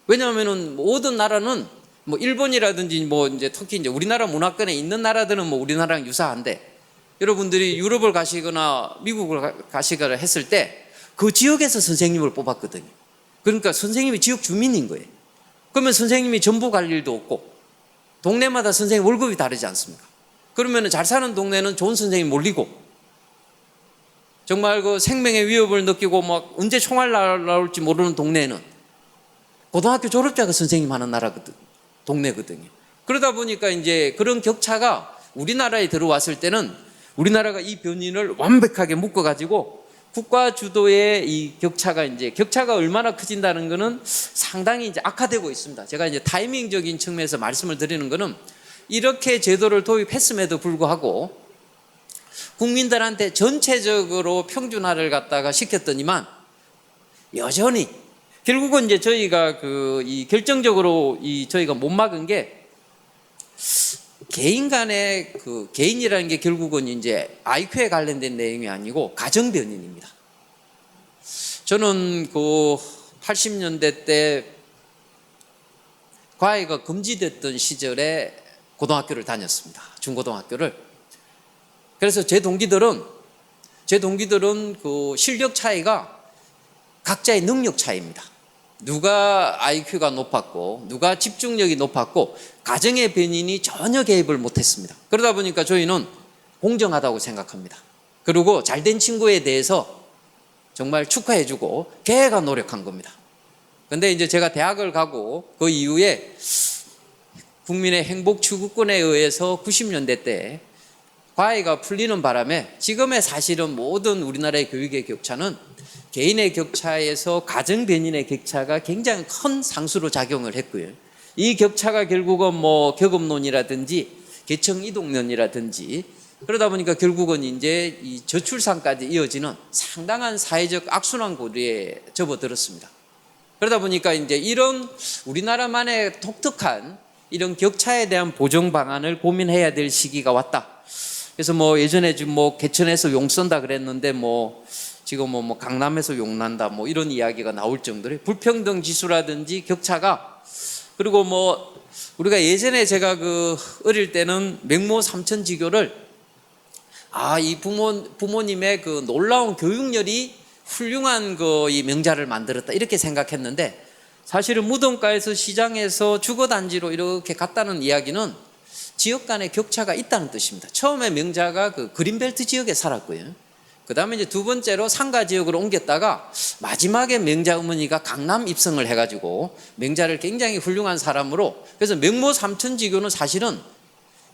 왜냐하면은 모든 나라는 뭐 일본이라든지 뭐 이제 특히 이제 우리나라 문화권에 있는 나라들은 뭐 우리나라랑 유사한데 여러분들이 유럽을 가시거나 미국을 가시거나 했을 때 그 지역에서 선생님을 뽑았거든요. 그러니까 선생님이 지역 주민인 거예요. 그러면 선생님이 전부 갈 일도 없고 동네마다 선생님 월급이 다르지 않습니까? 그러면 잘 사는 동네는 좋은 선생님이 몰리고 정말 그 생명의 위협을 느끼고 막 언제 총알 나올지 모르는 동네는 고등학교 졸업자가 선생님 하는 나라거든, 동네거든요. 그러다 보니까 이제 그런 격차가 우리나라에 들어왔을 때는 우리나라가 이 변인을 완벽하게 묶어가지고 국가 주도의 이 격차가 얼마나 커진다는 것은 상당히 이제 악화되고 있습니다. 제가 이제 타이밍적인 측면에서 말씀을 드리는 것은 이렇게 제도를 도입했음에도 불구하고 국민들한테 전체적으로 평준화를 갖다가 시켰더니만 여전히 결국은 이제 저희가 이 결정적으로 저희가 못 막은 게 개인 간의 개인이라는 게 결국은 이제 IQ에 관련된 내용이 아니고 가정 변인입니다. 저는 80년대 때 과외가 금지됐던 시절에 고등학교를 다녔습니다. 중고등학교를. 그래서 제 동기들은 실력 차이가 각자의 능력 차이입니다. 누가 IQ가 높았고 누가 집중력이 높았고 가정의 변인이 전혀 개입을 못했습니다. 그러다 보니까 저희는 공정하다고 생각합니다. 그리고 잘된 친구에 대해서 정말 축하해주고 걔가 노력한 겁니다. 근데 이제 제가 대학을 가고 그 이후에 국민의 행복 추구권에 의해서 90년대 때 과외가 풀리는 바람에 지금의 사실은 모든 우리나라의 교육의 격차는 개인의 격차에서 가정 변인의 격차가 굉장히 큰 상수로 작용을 했고요. 이 격차가 결국은 뭐 격업론이라든지 계층 이동론이라든지 그러다 보니까 결국은 이제 이 저출산까지 이어지는 상당한 사회적 악순환 고리에 접어들었습니다. 그러다 보니까 이제 이런 우리나라만의 독특한 이런 격차에 대한 보정 방안을 고민해야 될 시기가 왔다. 그래서 뭐 예전에 지금 뭐 개천에서 용 쏜다 그랬는데 뭐 지금 뭐 강남에서 용 난다 뭐 이런 이야기가 나올 정도로 불평등 지수라든지 격차가 그리고 뭐 우리가 예전에 제가 어릴 때는 맹모 삼천지교를 이 부모님의 놀라운 교육열이 훌륭한 이 명자를 만들었다 이렇게 생각했는데 사실은 무덤가에서 시장에서 주거단지로 이렇게 갔다는 이야기는 지역 간의 격차가 있다는 뜻입니다. 처음에 명자가 그린벨트 지역에 살았고요. 그 다음에 이제 두 번째로 상가 지역으로 옮겼다가 마지막에 명자 어머니가 강남 입성을 해가지고 명자를 굉장히 훌륭한 사람으로 그래서 명모 삼천지교는 사실은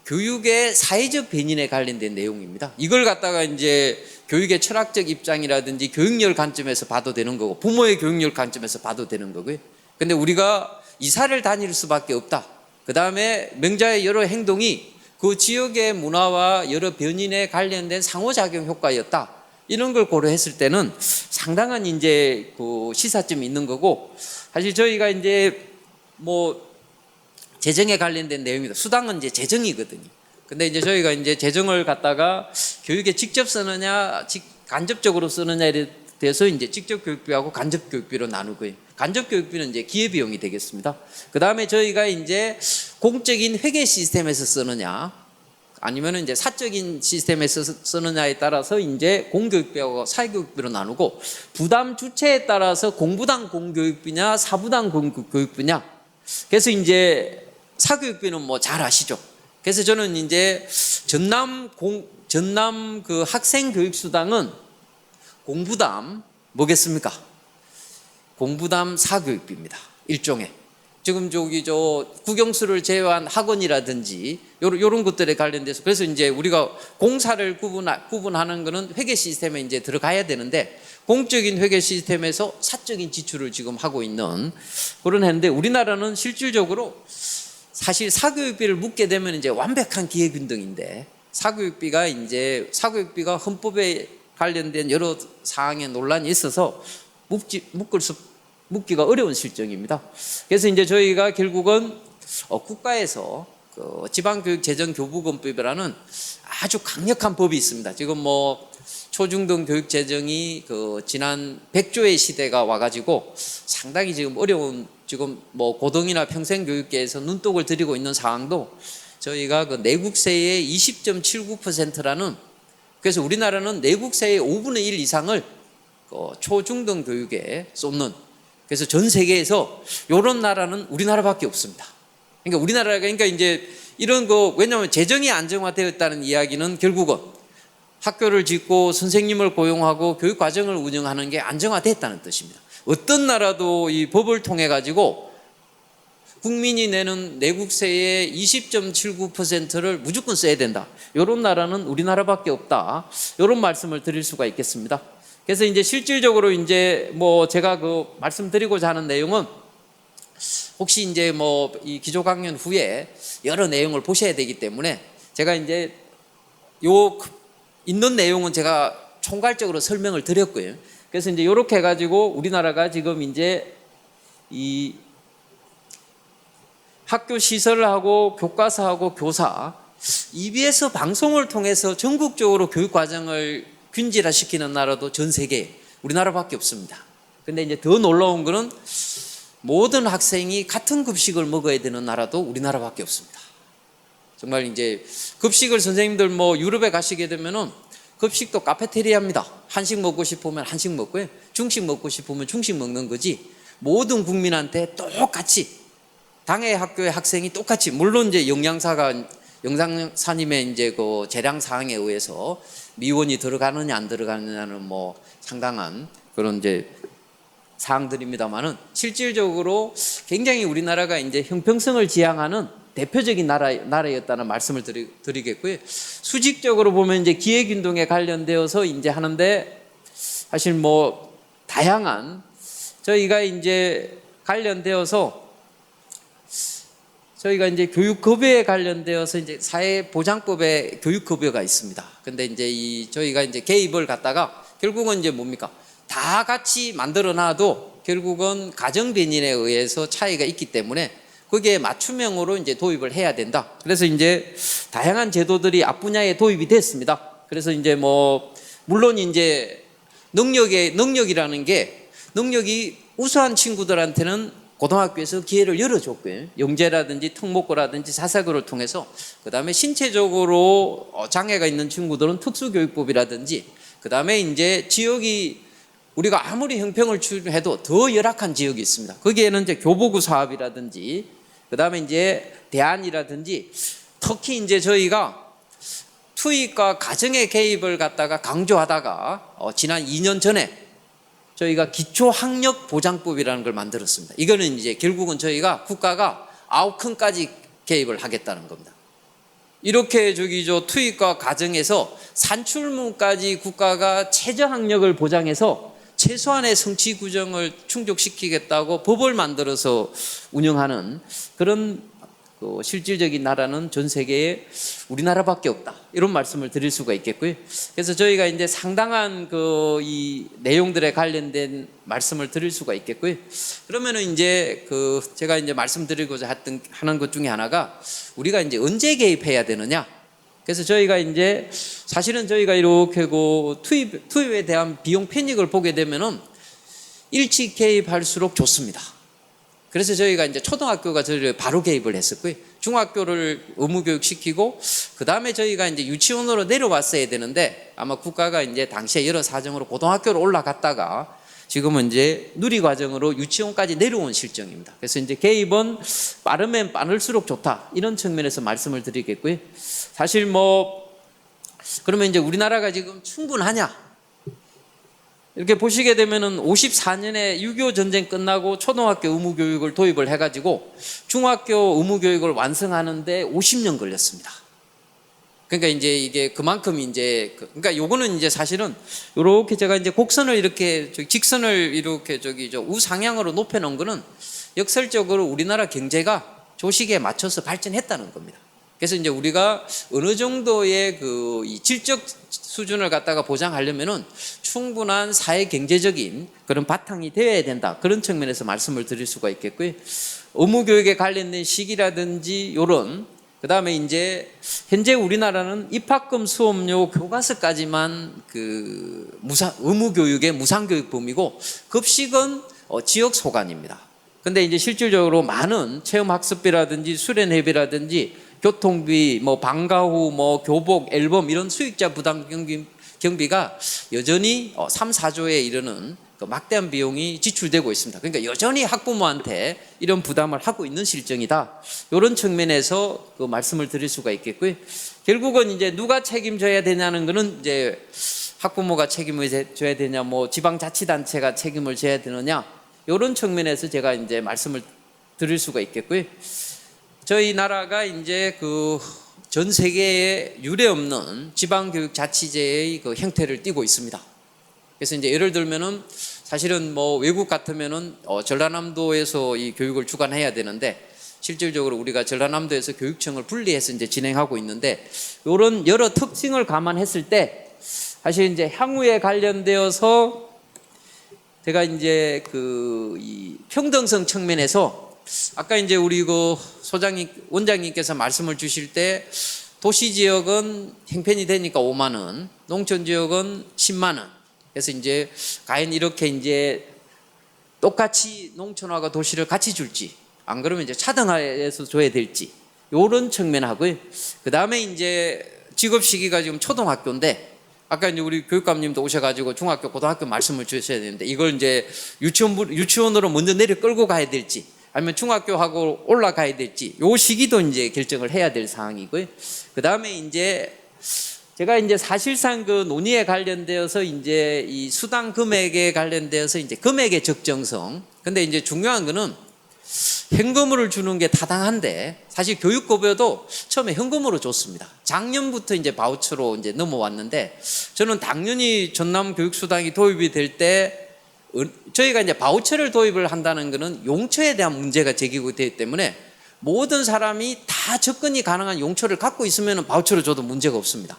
교육의 사회적 변인에 관련된 내용입니다. 이걸 갖다가 이제 교육의 철학적 입장이라든지 교육열 관점에서 봐도 되는 거고 부모의 교육열 관점에서 봐도 되는 거고요. 근데 우리가 이사를 다닐 수밖에 없다. 그 다음에 명자의 여러 행동이 그 지역의 문화와 여러 변인에 관련된 상호작용 효과였다. 이런 걸 고려했을 때는 상당한 이제 시사점이 있는 거고 사실 저희가 이제 뭐 재정에 관련된 내용입니다. 수당은 이제 재정이거든요. 근데 이제 저희가 이제 재정을 갖다가 교육에 직접 쓰느냐, 간접적으로 쓰느냐에 대해서 이제 직접 교육비하고 간접 교육비로 나누고요. 간접 교육비는 이제 기회비용이 되겠습니다. 그 다음에 저희가 이제 공적인 회계 시스템에서 쓰느냐, 아니면 이제 사적인 시스템에서 쓰느냐에 따라서 이제 공교육비하고 사교육비로 나누고 부담 주체에 따라서 공부당 공교육비냐, 사부당 공교육비냐. 그래서 이제 사교육비는 뭐 잘 아시죠? 그래서 저는 이제 전남 학생 교육수당은 공부담 뭐겠습니까? 공부담 사교육비입니다. 일종의. 지금 저 국영수를 제외한 학원이라든지 요런 것들에 관련돼서 그래서 이제 우리가 공사를 구분하는 거는 회계 시스템에 이제 들어가야 되는데 공적인 회계 시스템에서 사적인 지출을 지금 하고 있는 그런 했는데 우리나라는 실질적으로 사실 사교육비를 묻게 되면 이제 완벽한 기회균등인데 사교육비가 헌법에 관련된 여러 사항에 논란이 있어서 묻기가 어려운 실정입니다. 그래서 이제 저희가 결국은 국가에서 그 지방교육재정교부금법이라는 아주 강력한 법이 있습니다. 지금 뭐 초중등 교육 재정이 그 지난 100조의 시대가 와가지고 상당히 지금 어려운 지금 뭐 고등이나 평생교육계에서 눈독을 들이고 있는 상황도 저희가 그 내국세의 20.79%라는 그래서 우리나라는 내국세의 5분의 1 이상을 초중등 교육에 쏟는 그래서 전 세계에서 이런 나라는 우리나라밖에 없습니다. 그러니까 우리나라가 그러니까 이제 이런 거 왜냐하면 재정이 안정화되었다는 이야기는 결국은 학교를 짓고 선생님을 고용하고 교육 과정을 운영하는 게 안정화됐다는 뜻입니다. 어떤 나라도 이 법을 통해 가지고 국민이 내는 내국세의 20.79%를 무조건 써야 된다. 이런 나라는 우리나라밖에 없다. 이런 말씀을 드릴 수가 있겠습니다. 그래서 이제 실질적으로 이제 뭐 제가 그 말씀드리고자 하는 내용은 혹시 이제 뭐 이 기조 강연 후에 여러 내용을 보셔야 되기 때문에 제가 이제 요 있는 내용은 제가 총괄적으로 설명을 드렸고요. 그래서 이제 이렇게 해가지고 우리나라가 지금 이제 이 학교 시설하고 교과서하고 교사 EBS 방송을 통해서 전국적으로 교육 과정을 균질화시키는 나라도 전 세계에 우리나라밖에 없습니다. 근데 이제 더 놀라운 거는 모든 학생이 같은 급식을 먹어야 되는 나라도 우리나라밖에 없습니다. 정말 이제 급식을 선생님들 뭐 유럽에 가시게 되면은 급식도 카페테리아입니다. 한식 먹고 싶으면 한식 먹고요. 중식 먹고 싶으면 중식 먹는 거지. 모든 국민한테 똑같이 당의 학교의 학생이 똑같이 물론 이제 영양사님의 이제 그 재량 사항에 의해서 미원이 들어가느냐 안 들어가느냐는 뭐 상당한 그런 이제 사항들입니다만은 실질적으로 굉장히 우리나라가 이제 형평성을 지향하는 대표적인 나라였다는 말씀을 드리겠고요. 수직적으로 보면 이제 기회균등에 관련되어서 이제 하는데 사실 뭐 다양한 저희가 이제 관련되어서 저희가 이제 교육급여에 관련되어서 이제 사회보장법에 교육급여가 있습니다. 근데 이제 저희가 이제 개입을 갖다가 결국은 이제 뭡니까? 다 같이 만들어 놔도 결국은 가정 변인에 의해서 차이가 있기 때문에 거기에 맞춤형으로 이제 도입을 해야 된다. 그래서 이제 다양한 제도들이 앞분야에 도입이 됐습니다. 그래서 이제 뭐 물론 이제 능력이라는 게 능력이 우수한 친구들한테는 고등학교에서 기회를 열어줬고요. 영재라든지 특목고라든지 사사고를 통해서 그다음에 신체적으로 장애가 있는 친구들은 특수교육법이라든지 그다음에 이제 지역이 우리가 아무리 형평을 추구해도 더 열악한 지역이 있습니다. 거기에는 이제 교보구 사업이라든지 그다음에 이제 대안이라든지 특히 이제 저희가 투입과 가정의 개입을 갖다가 강조하다가 지난 2년 전에 저희가 기초학력보장법이라는 걸 만들었습니다. 이거는 이제 결국은 저희가 국가가 아웃컴까지 개입을 하겠다는 겁니다. 이렇게 투입과 가정에서 산출문까지 국가가 최저학력을 보장해서 최소한의 성취 규정을 충족시키겠다고 법을 만들어서 운영하는 그런 실질적인 나라는 전 세계에 우리나라밖에 없다. 이런 말씀을 드릴 수가 있겠고요. 그래서 저희가 이제 상당한 이 내용들에 관련된 말씀을 드릴 수가 있겠고요. 그러면은 이제 제가 이제 말씀드리고자 하는 것 중에 하나가 우리가 이제 언제 개입해야 되느냐. 그래서 저희가 이제 사실은 저희가 이렇게 투입에 대한 비용 편익을 보게 되면은 일찍 개입할수록 좋습니다. 그래서 저희가 이제 초등학교가 저희를 바로 개입을 했었고요. 중학교를 의무교육 시키고 그 다음에 저희가 이제 유치원으로 내려왔어야 되는데 아마 국가가 이제 당시에 여러 사정으로 고등학교로 올라갔다가 지금은 이제 누리과정으로 유치원까지 내려온 실정입니다. 그래서 이제 개입은 빠르면 빠를수록 좋다. 이런 측면에서 말씀을 드리겠고요. 사실 그러면 이제 우리나라가 지금 충분하냐? 이렇게 보시게 되면은 54년에 6.25 전쟁 끝나고 초등학교 의무 교육을 도입을 해가지고 중학교 의무 교육을 완성하는데 50년 걸렸습니다. 그러니까 이제 이게 그만큼 이제 그러니까 요거는 이제 사실은 요렇게 제가 이제 곡선을 이렇게 직선을 이렇게 우상향으로 높여 놓은 거는 역설적으로 우리나라 경제가 조식에 맞춰서 발전했다는 겁니다. 그래서 이제 우리가 어느 정도의 이 질적 수준을 갖다가 보장하려면은 충분한 사회 경제적인 그런 바탕이 되어야 된다. 그런 측면에서 말씀을 드릴 수가 있겠고요. 의무 교육에 관련된 시기라든지 요런 그다음에 이제 현재 우리나라는 입학금 수업료 교과서까지만 의무 교육의 무상 교육 범위고 급식은 지역 소관입니다. 근데 이제 실질적으로 많은 체험 학습비라든지 수련회비라든지 교통비, 방과 후 교복, 앨범 이런 수익자 부담 경비가 여전히 3, 4조에 이르는 막대한 비용이 지출되고 있습니다. 그러니까 여전히 학부모한테 이런 부담을 하고 있는 실정이다. 이런 측면에서 말씀을 드릴 수가 있겠고요. 결국은 이제 누가 책임져야 되냐는 거는 이제 학부모가 책임을 져야 되냐, 지방자치단체가 책임을 져야 되느냐, 이런 측면에서 제가 이제 말씀을 드릴 수가 있겠고요. 저희 나라가 이제 전 세계에 유례 없는 지방교육자치제의 형태를 띠고 있습니다. 그래서 이제 예를 들면은 사실은 외국 같으면은 전라남도에서 이 교육을 주관해야 되는데 실질적으로 우리가 전라남도에서 교육청을 분리해서 이제 진행하고 있는데 이런 여러 특징을 감안했을 때 사실 이제 향후에 관련되어서 제가 이제 이 평등성 측면에서 아까 이제 우리 원장님께서 말씀을 주실 때 도시 지역은 형편이 되니까 5만 원, 농촌 지역은 10만 원. 그래서 이제 과연 이렇게 이제 똑같이 농촌하고 도시를 같이 줄지, 안 그러면 이제 차등하에서 줘야 될지, 요런 측면하고요. 그 다음에 이제 직업 시기가 지금 초등학교인데, 아까 이제 우리 교육감님도 오셔가지고 중학교, 고등학교 말씀을 주셔야 되는데, 이걸 이제 유치원으로 먼저 내려 끌고 가야 될지, 아니면 중학교하고 올라가야 될지, 요 시기도 이제 결정을 해야 될 사항이고요. 그 다음에 이제 제가 이제 사실상 논의에 관련되어서 이제 이 수당 금액에 관련되어서 이제 금액의 적정성. 근데 이제 중요한 거는 현금으로 주는 게 타당한데 사실 교육급여도 처음에 현금으로 줬습니다. 작년부터 이제 바우처로 이제 넘어왔는데 저는 당연히 전남 교육수당이 도입이 될 때 저희가 이제 바우처를 도입을 한다는 거는 용처에 대한 문제가 제기가 되기 때문에 모든 사람이 다 접근이 가능한 용처를 갖고 있으면 바우처를 줘도 문제가 없습니다.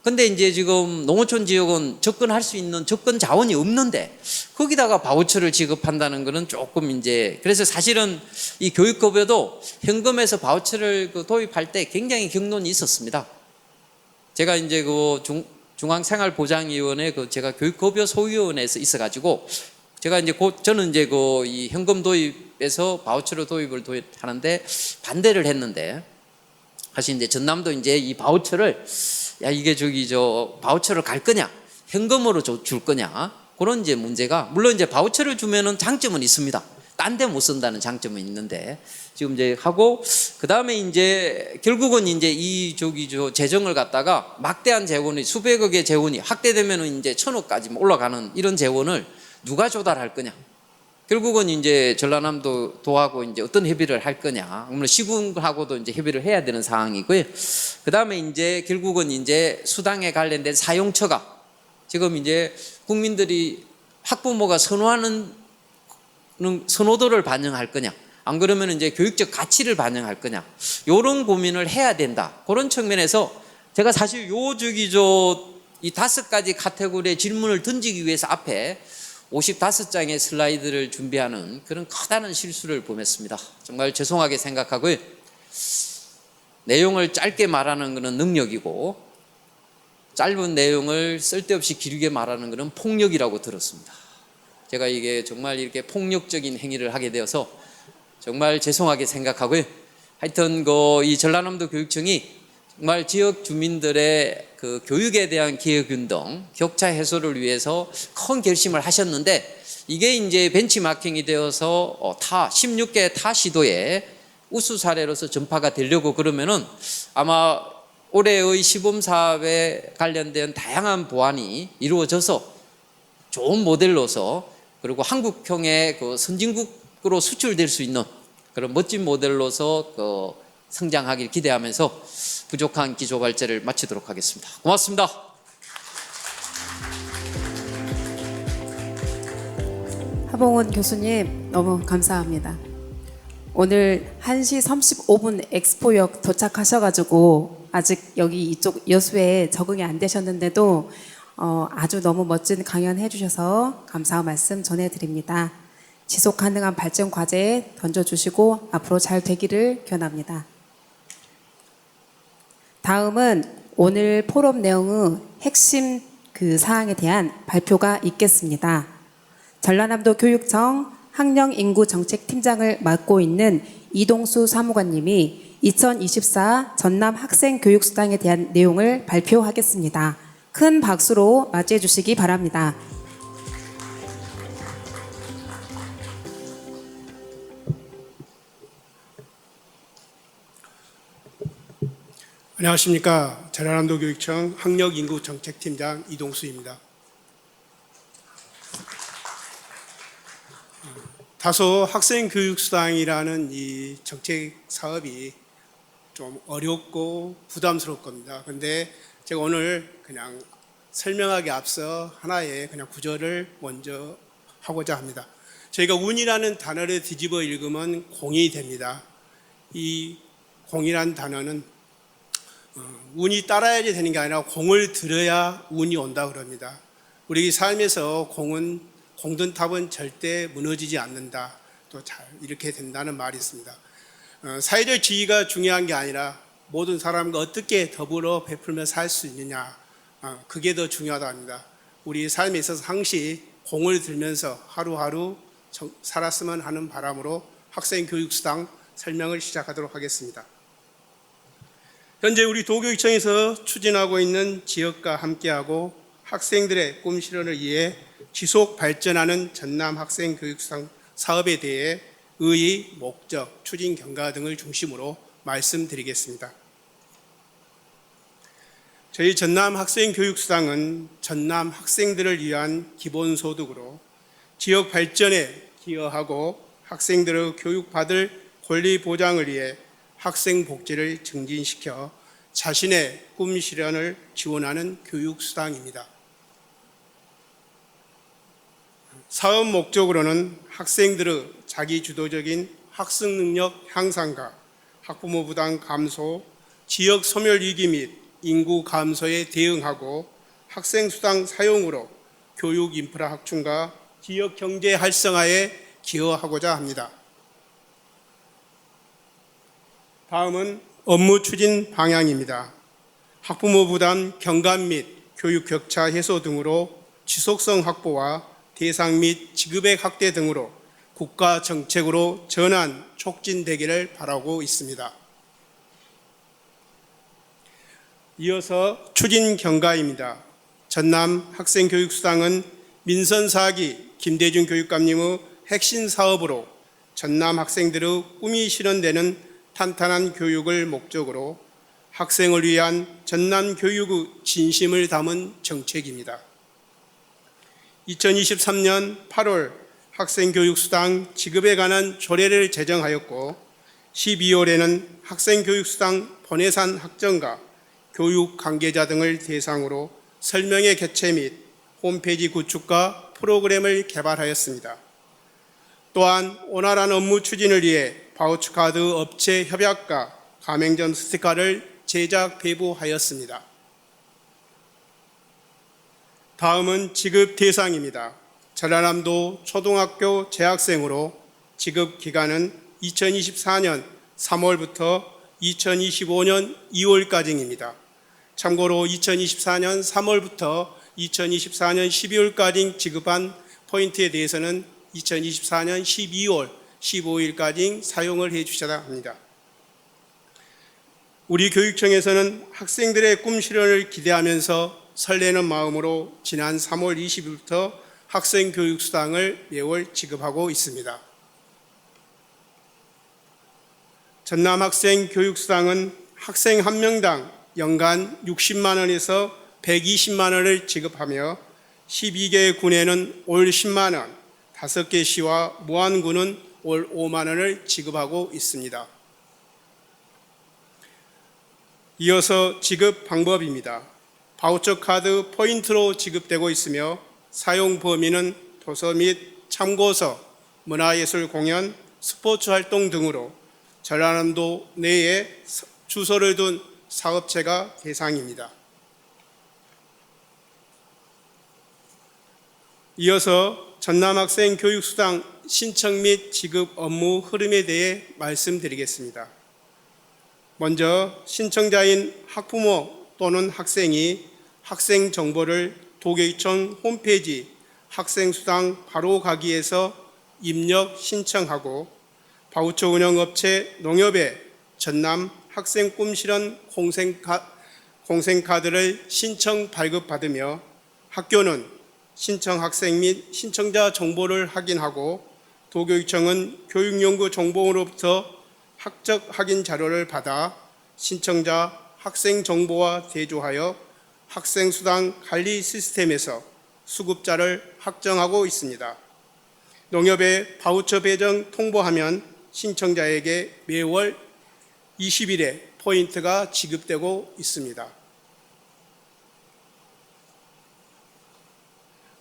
근데 이제 지금 농어촌 지역은 접근할 수 있는 접근 자원이 없는데 거기다가 바우처를 지급한다는 거는 조금 이제 그래서 사실은 이 교육급여도 현금에서 바우처를 도입할 때 굉장히 경론이 있었습니다. 제가 이제 중앙생활보장위원회 제가 교육급여 소위원회에서 있어가지고 제가 이제 저는 이제 이 현금 도입에서 바우처로 도입을 하는데 반대를 했는데 사실 이제 전남도 이제 이 바우처를 이게 바우처를 갈 거냐 현금으로 줄 거냐 그런 이제 문제가 물론 이제 바우처를 주면은 장점은 있습니다. 딴 데 못 쓴다는 장점은 있는데 지금 이제 하고 그 다음에 이제 결국은 이제 이 재정을 갖다가 막대한 재원이 수백억의 재원이 확대되면은 이제 1,000억까지 올라가는 이런 재원을 누가 조달할 거냐. 결국은 이제 전라남도하고 이제 어떤 협의를 할 거냐. 물론 시군하고도 이제 협의를 해야 되는 상황이고요. 그 다음에 이제 결국은 이제 수당에 관련된 사용처가 지금 이제 국민들이 학부모가 선호하는 선호도를 반영할 거냐. 안 그러면 이제 교육적 가치를 반영할 거냐. 요런 고민을 해야 된다. 그런 측면에서 제가 사실 이 5가지 카테고리의 질문을 던지기 위해서 앞에 55장의 슬라이드를 준비하는 그런 커다란 실수를 범했습니다. 정말 죄송하게 생각하고요. 내용을 짧게 말하는 것은 능력이고 짧은 내용을 쓸데없이 길게 말하는 것은 폭력이라고 들었습니다. 제가 이게 정말 이렇게 폭력적인 행위를 하게 되어서 정말 죄송하게 생각하고요. 하여튼 이 전라남도 교육청이 정말 지역 주민들의 교육에 대한 기회균등, 격차 해소를 위해서 큰 결심을 하셨는데 이게 이제 벤치마킹이 되어서 16개 타 시도에 우수 사례로서 전파가 되려고 그러면은 아마 올해의 시범사업에 관련된 다양한 보완이 이루어져서 좋은 모델로서 그리고 한국형의 그 선진국으로 수출될 수 있는 그런 멋진 모델로서 그 성장하길 기대하면서 부족한 기조 발제를 마치도록 하겠습니다. 고맙습니다. 하봉훈 교수님 너무 감사합니다. 오늘 1시 35분 엑스포역 도착하셔가지고 아직 여기 이쪽 여수에 적응이 안 되셨는데도 아주 너무 멋진 강연 해주셔서 감사한 말씀 전해드립니다. 지속 가능한 발전 과제에 던져주시고 앞으로 잘 되기를 기원합니다. 다음은 오늘 포럼 내용의 핵심 사항에 대한 발표가 있겠습니다. 전라남도 교육청 학령인구정책팀장을 맡고 있는 이동수 사무관님이 2024 전남 학생교육수당에 대한 내용을 발표하겠습니다. 큰 박수로 맞이해 주시기 바랍니다. 안녕하십니까. 전라남도 교육청 학령인구정책팀장 이동수입니다. 다소 학생교육수당이라는 이 정책 사업이 좀 어렵고 부담스러울 겁니다. 그런데 제가 오늘 그냥 설명하기 앞서 하나의 그냥 구절을 먼저 하고자 합니다. 저희가 운이라는 단어를 뒤집어 읽으면 공이 됩니다. 이 공이라는 단어는 운이 따라야지 되는 게 아니라 공을 들어야 운이 온다 그럽니다. 우리 삶에서 공든 탑은 절대 무너지지 않는다. 또 잘 이렇게 된다는 말이 있습니다. 사회적 지위가 중요한 게 아니라 모든 사람과 어떻게 더불어 베풀며 살 수 있느냐, 그게 더 중요하다 합니다. 우리 삶에 있어서 항시 공을 들면서 하루하루 살았으면 하는 바람으로 학생교육수당 설명을 시작하도록 하겠습니다. 현재 우리 도교육청에서 추진하고 있는 지역과 함께하고 학생들의 꿈 실현을 위해 지속 발전하는 전남 학생교육수당 사업에 대해 의의, 목적, 추진 경과 등을 중심으로 말씀드리겠습니다. 저희 전남 학생교육수당은 전남 학생들을 위한 기본소득으로 지역 발전에 기여하고 학생들의 교육받을 권리 보장을 위해 학생 복지를 증진시켜 자신의 꿈 실현을 지원하는 교육수당입니다. 사업 목적으로는 학생들의 자기주도적인 학습 능력 향상과 학부모 부담 감소, 지역 소멸 위기 및 인구 감소에 대응하고 학생수당 사용으로 교육 인프라 확충과 지역 경제 활성화에 기여하고자 합니다. 다음은 업무 추진 방향입니다. 학부모 부담 경감 및 교육 격차 해소 등으로 지속성 확보와 대상 및 지급액 확대 등으로 국가 정책으로 전환 촉진되기를 바라고 있습니다. 이어서 추진 경과입니다. 전남 학생교육수당은 민선 4기 김대중 교육감님의 핵심 사업으로 전남 학생들의 꿈이 실현되는 탄탄한 교육을 목적으로 학생을 위한 전남 교육의 진심을 담은 정책입니다. 2023년 8월 학생교육수당 지급에 관한 조례를 제정하였고 12월에는 학생교육수당 본예산 확정과 교육 관계자 등을 대상으로 설명회 개최 및 홈페이지 구축과 프로그램을 개발하였습니다. 또한 원활한 업무 추진을 위해 바우처카드 업체 협약과 가맹점 스티커를 제작 배부하였습니다. 다음은 지급 대상입니다. 전라남도 초등학교 재학생으로 지급 기간은 2024년 3월부터 2025년 2월까지입니다. 참고로 2024년 3월부터 2024년 12월까지 지급한 포인트에 대해서는 2024년 12월 15일까지 사용을 해 주셔야 합니다. 우리 교육청에서는 학생들의 꿈 실현을 기대하면서 설레는 마음으로 지난 3월 20일부터 학생교육수당을 매월 지급하고 있습니다. 전남 학생교육수당은 학생 한 명당 연간 60만 원에서 120만 원을 지급하며 12개 군에는 올 10만 원, 5개 시와 무안군은 올 5만 원을 지급하고 있습니다. 이어서 지급 방법입니다. 바우처 카드 포인트로 지급되고 있으며 사용 범위는 도서 및 참고서, 문화예술 공연, 스포츠 활동 등으로 전라남도 내에 주소를 둔 사업체가 대상입니다. 이어서 전남학생 교육수당 신청 및 지급 업무 흐름에 대해 말씀드리겠습니다. 먼저 신청자인 학부모 또는 학생이 학생 정보를 도교육청 홈페이지 학생수당 바로 가기에서 입력 신청하고 바우처 운영업체 농협의 전남 학생 꿈실현 공생카드를 신청 발급받으며 학교는 신청 학생 및 신청자 정보를 확인하고 도교육청은 교육연구정보원으로부터 학적 확인 자료를 받아 신청자 학생 정보와 대조하여 학생수당 관리 시스템에서 수급자를 확정하고 있습니다. 농협에 바우처 배정 통보하면 신청자에게 매월 20일에 포인트가 지급되고 있습니다.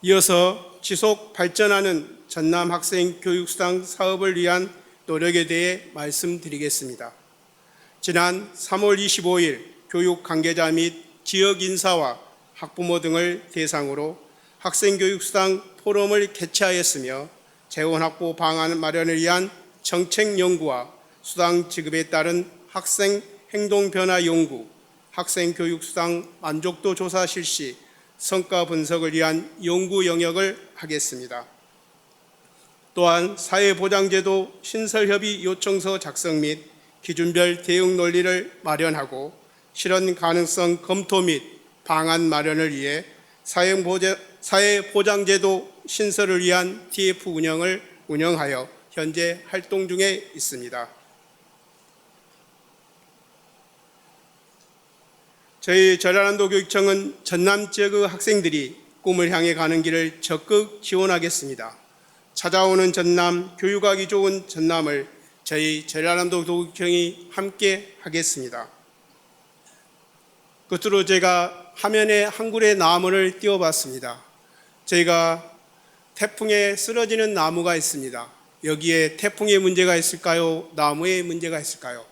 이어서 지속 발전하는 전남 학생 교육수당 사업을 위한 노력에 대해 말씀드리겠습니다. 지난 3월 25일 교육 관계자 및 지역 인사와 학부모 등을 대상으로 학생교육수당 포럼을 개최하였으며 재원 확보 방안 마련을 위한 정책 연구와 수당 지급에 따른 학생 행동 변화 연구, 학생 교육수당 만족도 조사 실시, 성과 분석을 위한 연구 영역을 하겠습니다. 또한 사회보장제도 신설협의 요청서 작성 및 기준별 대응 논리를 마련하고 실현 가능성 검토 및 방안 마련을 위해 사회보장제도 신설을 위한 TF 운영을 운영하여 현재 활동 중에 있습니다. 저희 전라남도 교육청은 전남 지역의 학생들이 꿈을 향해 가는 길을 적극 지원하겠습니다. 찾아오는 전남, 교육하기 좋은 전남을 저희 전라남도 교육청이 함께 하겠습니다. 끝으로 제가 화면에 한 그루의 나무를 띄워봤습니다. 저희가 태풍에 쓰러지는 나무가 있습니다. 여기에 태풍의 문제가 있을까요? 나무의 문제가 있을까요?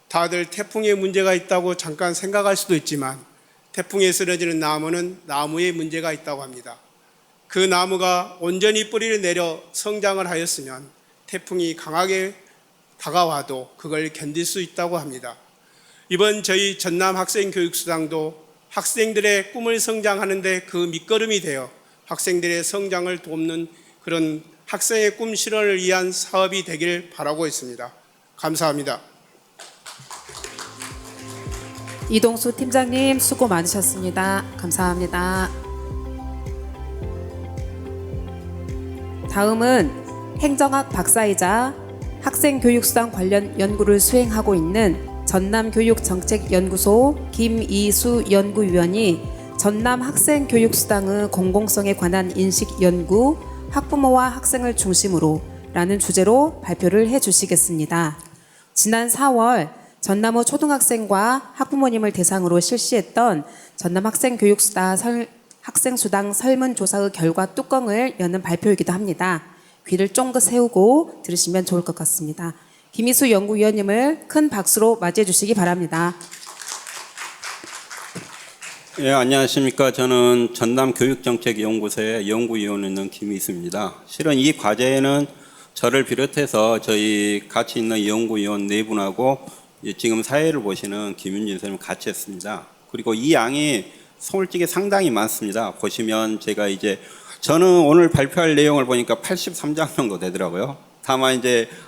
다들 태풍의 문제가 있다고 잠깐 생각할 수도 있지만 태풍에 쓰러지는 나무는 나무의 문제가 있다고 합니다. 그 나무가 온전히 뿌리를 내려 성장을 하였으면 태풍이 강하게 다가와도 그걸 견딜 수 있다고 합니다. 이번 저희 전남 학생교육수당도 학생들의 꿈을 성장하는데 그 밑거름이 되어 학생들의 성장을 돕는 그런 학생의 꿈 실현을 위한 사업이 되길 바라고 있습니다. 감사합니다. 이동수 팀장님 수고 많으셨습니다. 감사합니다. 다음은 행정학 박사이자 학생교육수당 관련 연구를 수행하고 있는 전남교육정책연구소 김이수 연구위원이 전남 학생교육수당의 공공성에 관한 인식연구, 학부모와 학생을 중심으로 라는 주제로 발표를 해주시겠습니다. 지난 4월 전남의 초등학생과 학부모님을 대상으로 실시했던 전남 학생수당 설문조사의 결과 뚜껑을 여는 발표이기도 합니다. 귀를 쫑긋 세우고 들으시면 좋을 것 같습니다. 김희수 연구위원님을 큰 박수로 맞이해 주시기 바랍니다. 예, 안녕하십니까. 저는 전남교육정책연구소의 연구위원에 있는 김희수입니다. 실은 이 과제는 저를 비롯해서 저희 같이 있는 연구위원 네 분하고 지금 사회를 보시는 김윤진 선생님 같이 했습니다. 그리고 이 양이 솔직히 상당히 많습니다. 보시면 제가 저는 오늘 발표할 내용을 보니까 83장 정도 되더라고요. 다만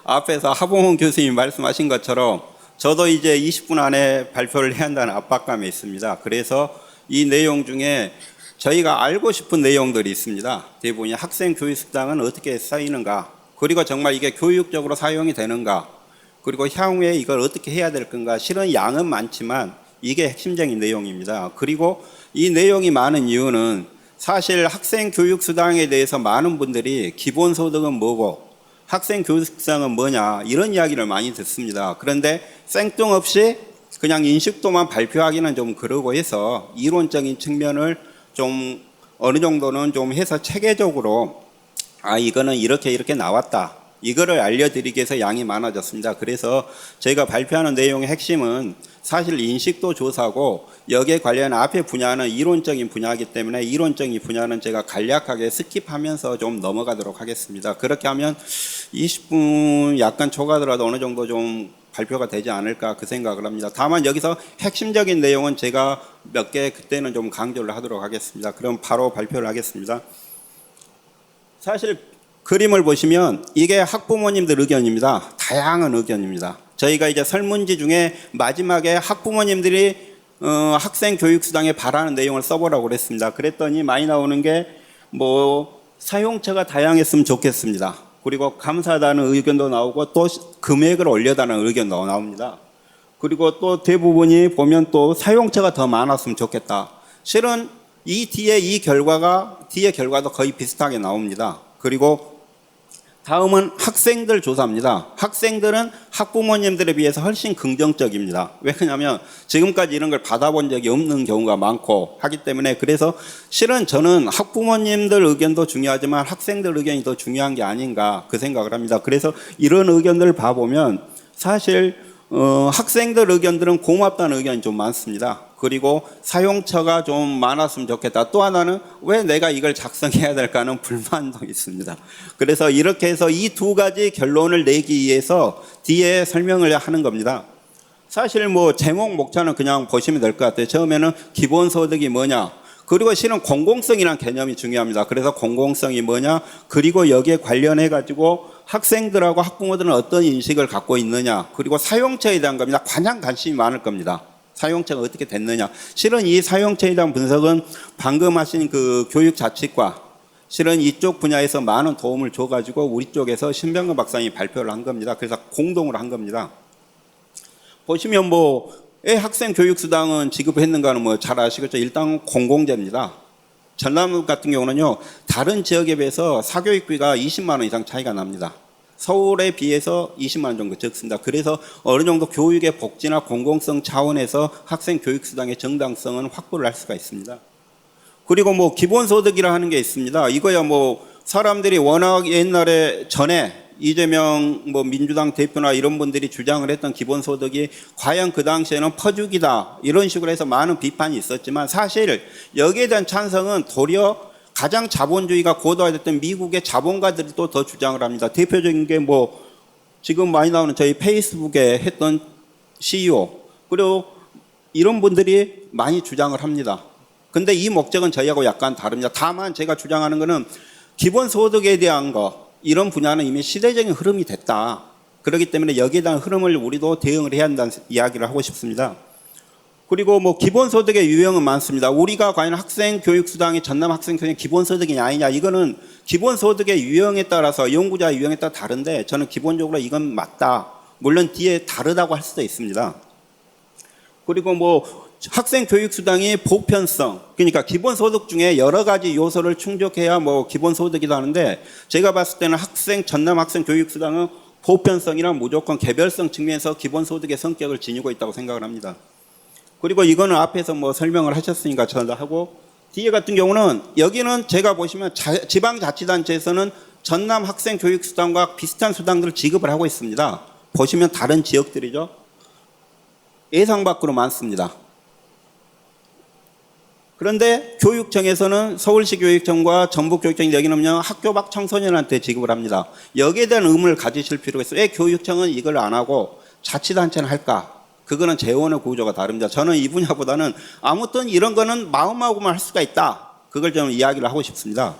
앞에서 하봉훈 교수님이 말씀하신 것처럼 저도 20분 안에 발표를 해야 한다는 압박감이 있습니다. 그래서 이 내용 중에 저희가 알고 싶은 내용들이 있습니다. 대부분이 학생교육수당은 어떻게 쓰이는가, 그리고 정말 이게 교육적으로 사용이 되는가, 그리고 향후에 이걸 어떻게 해야 될 건가. 실은 양은 많지만 이게 핵심적인 내용입니다. 그리고 이 내용이 많은 이유는 사실 학생 교육 수당에 대해서 많은 분들이 기본소득은 뭐고 학생 교육 수당은 뭐냐 이런 이야기를 많이 듣습니다. 그런데 생뚱없이 그냥 인식도만 발표하기는 좀 그러고 해서 이론적인 측면을 좀 어느 정도는 좀 해서 체계적으로 이거는 이렇게 나왔다. 이거를 알려드리기 위해서 양이 많아졌습니다. 그래서 저희가 발표하는 내용의 핵심은 사실 인식도 조사고 여기에 관련 앞에 분야는 이론적인 분야이기 때문에 이론적인 분야는 제가 간략하게 스킵하면서 좀 넘어가도록 하겠습니다. 그렇게 하면 20분 약간 초과하더라도 어느 정도 좀 발표가 되지 않을까 그 생각을 합니다. 다만 여기서 핵심적인 내용은 제가 몇 개 그때는 좀 강조를 하도록 하겠습니다. 그럼 바로 발표를 하겠습니다. 사실 그림을 보시면 이게 학부모님들 의견입니다. 다양한 의견입니다. 저희가 이제 설문지 중에 마지막에 학부모님들이 학생 교육수당에 바라는 내용을 써보라고 그랬습니다. 그랬더니 많이 나오는 게 뭐 사용처가 다양했으면 좋겠습니다. 그리고 감사하다는 의견도 나오고 또 금액을 올려달라는 의견도 나옵니다. 그리고 또 대부분이 보면 또 사용처가 더 많았으면 좋겠다. 실은 이 뒤에 결과도 거의 비슷하게 나옵니다. 그리고 다음은 학생들 조사입니다. 학생들은 학부모님들에 비해서 훨씬 긍정적입니다. 왜냐하면 지금까지 이런 걸 받아본 적이 없는 경우가 많고 하기 때문에 그래서 실은 저는 학부모님들 의견도 중요하지만 학생들 의견이 더 중요한 게 아닌가 그 생각을 합니다. 그래서 이런 의견들을 봐보면 사실 학생들 의견들은 고맙다는 의견이 좀 많습니다. 그리고 사용처가 좀 많았으면 좋겠다. 또 하나는 왜 내가 이걸 작성해야 될까 하는 불만도 있습니다. 그래서 이렇게 해서 이 두 가지 결론을 내기 위해서 뒤에 설명을 하는 겁니다. 사실 뭐 제목 목차는 그냥 보시면 될 것 같아요. 처음에는 기본소득이 뭐냐. 그리고 실은 공공성이라는 개념이 중요합니다. 그래서 공공성이 뭐냐. 그리고 여기에 관련해 가지고 학생들하고 학부모들은 어떤 인식을 갖고 있느냐. 그리고 사용처에 대한 겁니다. 가장 관심이 많을 겁니다. 사용처가 어떻게 됐느냐. 실은 이 사용처에 대한 분석은 방금 하신 그 교육자치과 실은 이쪽 분야에서 많은 도움을 줘가지고 우리 쪽에서 신병근 박사님이 발표를 한 겁니다. 그래서 공동으로 한 겁니다. 보시면 뭐 왜 학생 교육수당은 지급했는가는 뭐 잘 아시겠죠. 일단 공공재입니다. 전남 같은 경우는요. 다른 지역에 비해서 사교육비가 20만 원 이상 차이가 납니다. 서울에 비해서 20만 원 정도 적습니다. 그래서 어느 정도 교육의 복지나 공공성 차원에서 학생 교육수당의 정당성은 확보를 할 수가 있습니다. 그리고 뭐 기본소득이라 하는 게 있습니다. 이거야 뭐 사람들이 워낙 옛날에 전에 이재명 뭐 민주당 대표나 이런 분들이 주장을 했던 기본소득이 과연 그 당시에는 퍼주기다 이런 식으로 해서 많은 비판이 있었지만 사실 여기에 대한 찬성은 도리어 가장 자본주의가 고도화됐던 미국의 자본가들이 또 더 주장을 합니다. 대표적인 게 뭐 지금 많이 나오는 저희 페이스북에 했던 CEO 그리고 이런 분들이 많이 주장을 합니다. 근데 이 목적은 저희하고 약간 다릅니다. 다만 제가 주장하는 거는 기본소득에 대한 거 이런 분야는 이미 시대적인 흐름이 됐다. 그렇기 때문에 여기에 대한 흐름을 우리도 대응을 해야 한다는 이야기를 하고 싶습니다. 그리고 뭐 기본소득의 유형은 많습니다. 우리가 과연 학생 교육수당이 전남 학생 교육 기본소득이냐 아니냐 이거는 기본소득의 유형에 따라서 연구자의 유형에 따라 다른데 저는 기본적으로 이건 맞다. 물론 뒤에 다르다고 할 수도 있습니다. 그리고 뭐 학생 교육수당이 보편성 그러니까 기본소득 중에 여러 가지 요소를 충족해야 뭐 기본소득이다 하는데 제가 봤을 때는 전남 학생 교육수당은 보편성이랑 무조건 개별성 측면에서 기본소득의 성격을 지니고 있다고 생각을 합니다. 그리고 이거는 앞에서 뭐 설명을 하셨으니까 저도 하고 뒤에 같은 경우는 여기는 제가 보시면 지방자치단체에서는 전남 학생 교육수당과 비슷한 수당들을 지급을 하고 있습니다. 보시면 다른 지역들이죠. 예상 밖으로 많습니다. 그런데 교육청에서는 서울시 교육청과 전북교육청이 여기는요 학교 밖 청소년한테 지급을 합니다. 여기에 대한 의문을 가지실 필요가 있어요. 왜 교육청은 이걸 안 하고 자치단체는 할까? 그거는 재원의 구조가 다릅니다. 저는 이 분야보다는 아무튼 이런 거는 마음하고만 할 수가 있다. 그걸 좀 이야기를 하고 싶습니다.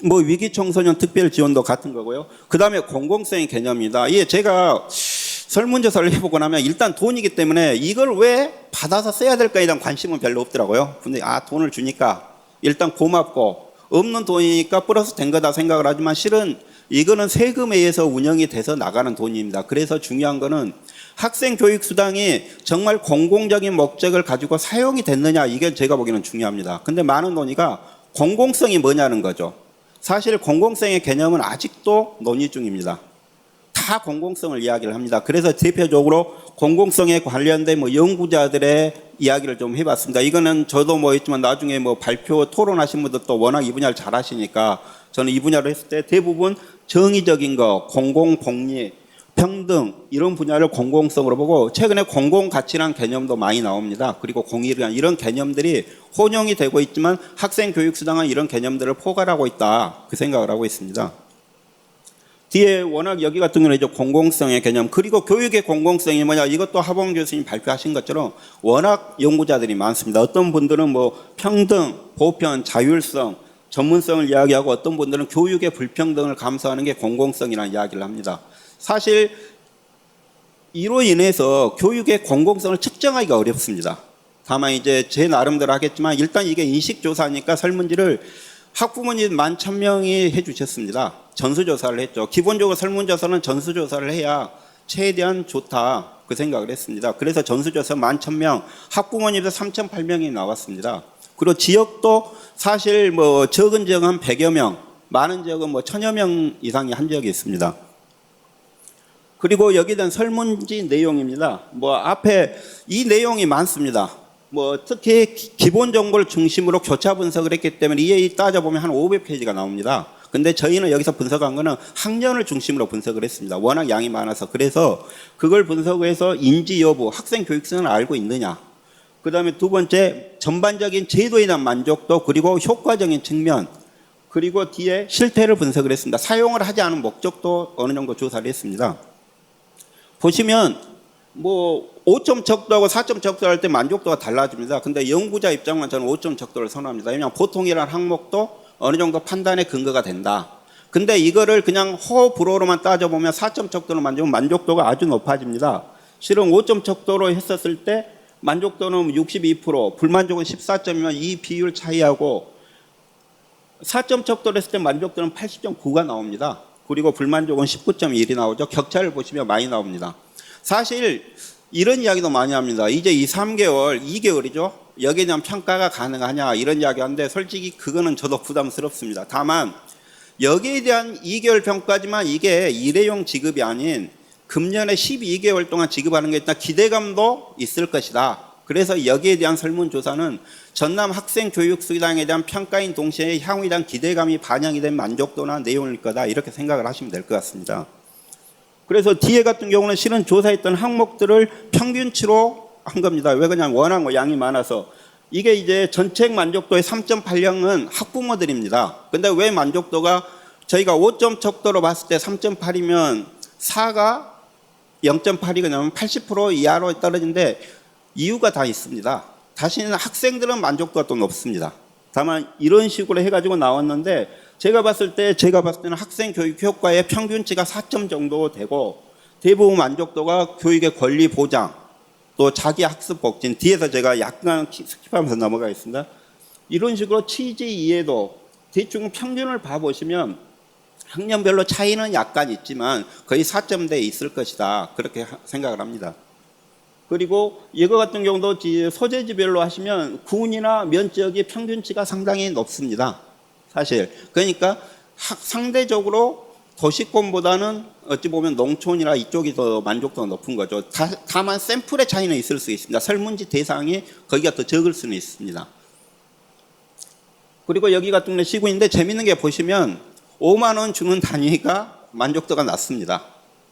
뭐 위기 청소년 특별 지원도 같은 거고요. 그 다음에 공공성의 개념입니다. 예, 제가 설문조사를 해보고 나면 일단 돈이기 때문에 이걸 왜 받아서 써야 될까에 대한 관심은 별로 없더라고요. 근데 돈을 주니까 일단 고맙고 없는 돈이니까 플러스 된 거다 생각을 하지만 실은 이거는 세금에 의해서 운영이 돼서 나가는 돈입니다. 그래서 중요한 거는 학생 교육 수당이 정말 공공적인 목적을 가지고 사용이 됐느냐, 이게 제가 보기에는 중요합니다. 근데 많은 논의가 공공성이 뭐냐는 거죠. 사실 공공성의 개념은 아직도 논의 중입니다. 다 공공성을 이야기를 합니다. 그래서 대표적으로 공공성에 관련된 연구자들의 이야기를 좀 해봤습니다. 이거는 저도 했지만 나중에 발표 토론하신 분들도 워낙 이 분야를 잘 하시니까 저는 이 분야를 했을 때 대부분 정의적인 거, 공공복리, 평등 이런 분야를 공공성으로 보고 최근에 공공가치라는 개념도 많이 나옵니다. 그리고 공익이란 이런 개념들이 혼용이 되고 있지만 학생 교육수당은 이런 개념들을 포괄하고 있다. 그 생각을 하고 있습니다. 뒤에 워낙 여기 같은 경우는 이제 공공성의 개념 그리고 교육의 공공성이 뭐냐 이것도 하봉 교수님 발표하신 것처럼 워낙 연구자들이 많습니다. 어떤 분들은 평등, 보편, 자율성, 전문성을 이야기하고 어떤 분들은 교육의 불평등을 감수하는 게 공공성이라는 이야기를 합니다. 사실 이로 인해서 교육의 공공성을 측정하기가 어렵습니다. 다만 이제 제 나름대로 하겠지만 일단 이게 인식조사니까 설문지를 학부모님 11,000명이 해주셨습니다. 전수조사를 했죠. 기본적으로 설문조사는 전수조사를 해야 최대한 좋다 그 생각을 했습니다. 그래서 전수조사 11,000명, 학부모님도 3,008명이 나왔습니다. 그리고 지역도 사실 적은 지역은 한 100여 명, 많은 지역은 1,000여 명 이상이 한 지역이 있습니다. 그리고 여기에 대한 설문지 내용입니다. 앞에 이 내용이 많습니다. 특히 기본 정보를 중심으로 교차 분석을 했기 때문에 이에 따져보면 한 500페이지가 나옵니다. 근데 저희는 여기서 분석한 거는 학년을 중심으로 분석을 했습니다. 워낙 양이 많아서. 그래서 그걸 분석해서 인지 여부, 학생 교육성을 알고 있느냐. 그 다음에 두 번째, 전반적인 제도에 대한 만족도, 그리고 효과적인 측면, 그리고 뒤에 실태를 분석을 했습니다. 사용을 하지 않은 목적도 어느 정도 조사를 했습니다. 보시면 5점 척도하고 4점 척도 할 때 만족도가 달라집니다. 근데 연구자 입장만 저는 5점 척도를 선호합니다. 왜냐하면 보통이라는 항목도 어느 정도 판단의 근거가 된다. 근데 이거를 그냥 호불호로만 따져보면 4점 척도로 만지면 만족도가 아주 높아집니다. 실은 5점 척도로 했었을 때 만족도는 62%, 불만족은 14점이면 이 비율 차이하고 4점 척도를 했을 때 만족도는 80.9가 나옵니다. 그리고 불만족은 19.1이 나오죠. 격차를 보시면 많이 나옵니다. 사실 이런 이야기도 많이 합니다. 이제 3개월, 2개월이죠. 여기에 대한 평가가 가능하냐 이런 이야기 하는데 솔직히 그거는 저도 부담스럽습니다. 다만 여기에 대한 2개월 평가지만 이게 일회용 지급이 아닌 금년에 12개월 동안 지급하는 게 일단 기대감도 있을 것이다. 그래서 여기에 대한 설문조사는 전남 학생 교육 수당에 대한 평가인 동시에 향후에 대한 기대감이 반영이 된 만족도나 내용일 거다 이렇게 생각을 하시면 될 것 같습니다. 그래서 뒤에 같은 경우는 실은 조사했던 항목들을 평균치로 한 겁니다. 왜 그냥 워낙 양이 많아서 이게 이제 전체 만족도의 3.8은 학부모들입니다. 근데 왜 만족도가 저희가 5점 척도로 봤을 때 3.8이면 4가 0.8이 그냥 80% 이하로 떨어진데 이유가 다 있습니다. 다시는 학생들은 만족도가 또 높습니다. 다만 이런 식으로 해가지고 나왔는데 제가 봤을 때는 학생 교육 효과의 평균치가 4점 정도 되고 대부분 만족도가 교육의 권리 보장 또 자기 학습 촉진 뒤에서 제가 약간 스킵하면서 넘어가겠습니다. 이런 식으로 취지 이해도 대충 평균을 봐보시면 학년별로 차이는 약간 있지만 거의 4점대에 있을 것이다 그렇게 생각을 합니다. 그리고 이거 같은 경우도 소재지별로 하시면 군이나 면적이 평균치가 상당히 높습니다. 사실 그러니까 상대적으로 도시권보다는 어찌 보면 농촌이나 이쪽이 더 만족도가 높은 거죠. 다만 샘플의 차이는 있을 수 있습니다. 설문지 대상이 거기가 더 적을 수는 있습니다. 그리고 여기 같은 경우 시군인데 재밌는 게 보시면 5만 원 주는 단위가 만족도가 낮습니다.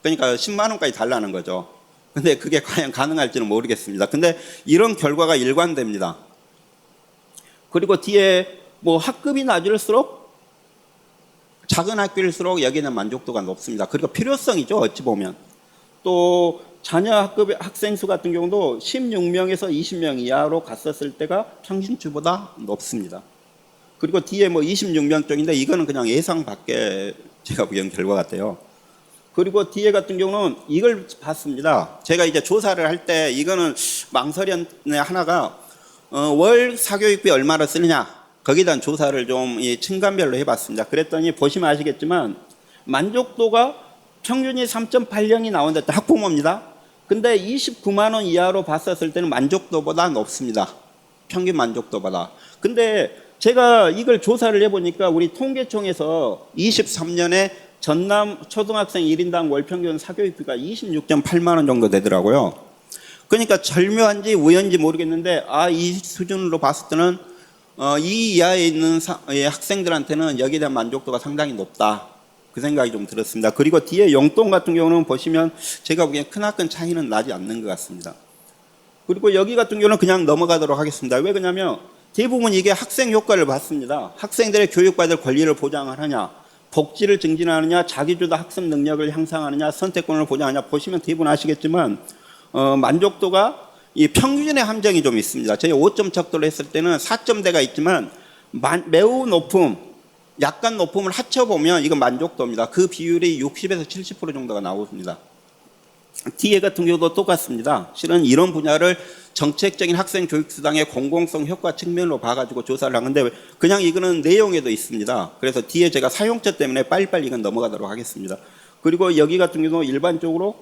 그러니까 10만 원까지 달라는 거죠. 근데 그게 과연 가능할지는 모르겠습니다. 근데 이런 결과가 일관됩니다. 그리고 뒤에 학급이 낮을수록 작은 학교일수록 여기는 만족도가 높습니다. 그리고 필요성이죠. 어찌 보면. 또 자녀 학급의 학생 수 같은 경우도 16명에서 20명 이하로 갔었을 때가 평균치보다 높습니다. 그리고 뒤에 26명 쪽인데 이거는 그냥 예상 밖에 제가 보기엔 결과 같아요. 그리고 뒤에 같은 경우는 이걸 봤습니다. 제가 이제 조사를 할 때 이거는 망설였는 하나가 월 사교육비 얼마나 쓰느냐 거기에 대한 조사를 좀 층간별로 해봤습니다. 그랬더니 보시면 아시겠지만 만족도가 평균이 3.8이 나오는데 학부모입니다. 근데 29만 원 이하로 봤었을 때는 만족도보다 높습니다. 평균 만족도보다. 근데 제가 이걸 조사를 해보니까 우리 통계청에서 23년에 전남 초등학생 1인당 월평균 사교육비가 26.8만 원 정도 되더라고요. 그러니까 절묘한지 우연인지 모르겠는데 이 수준으로 봤을 때는 이 이하에 있는 학생들한테는 여기에 대한 만족도가 상당히 높다. 그 생각이 좀 들었습니다. 그리고 뒤에 용돈 같은 경우는 보시면 제가 보기엔 크나큰 차이는 나지 않는 것 같습니다. 그리고 여기 같은 경우는 그냥 넘어가도록 하겠습니다. 왜 그러냐면 대부분 이게 학생 효과를 봤습니다. 학생들의 교육받을 권리를 보장하느냐, 복지를 증진하느냐, 자기주도 학습 능력을 향상하느냐, 선택권을 보장하느냐 보시면 대부분 아시겠지만 만족도가 이 평균의 함정이 좀 있습니다. 저희 5점 척도를 했을 때는 4점대가 있지만 매우 높음, 약간 높음을 합쳐보면 이건 만족도입니다. 그 비율이 60에서 70% 정도가 나옵니다. 뒤에 같은 경우도 똑같습니다. 실은 이런 분야를 정책적인 학생 교육수당의 공공성 효과 측면으로 봐가지고 조사를 하는데 그냥 이거는 내용에도 있습니다. 그래서 뒤에 제가 사용처 때문에 빨리빨리 이건 넘어가도록 하겠습니다. 그리고 여기 같은 경우는 일반적으로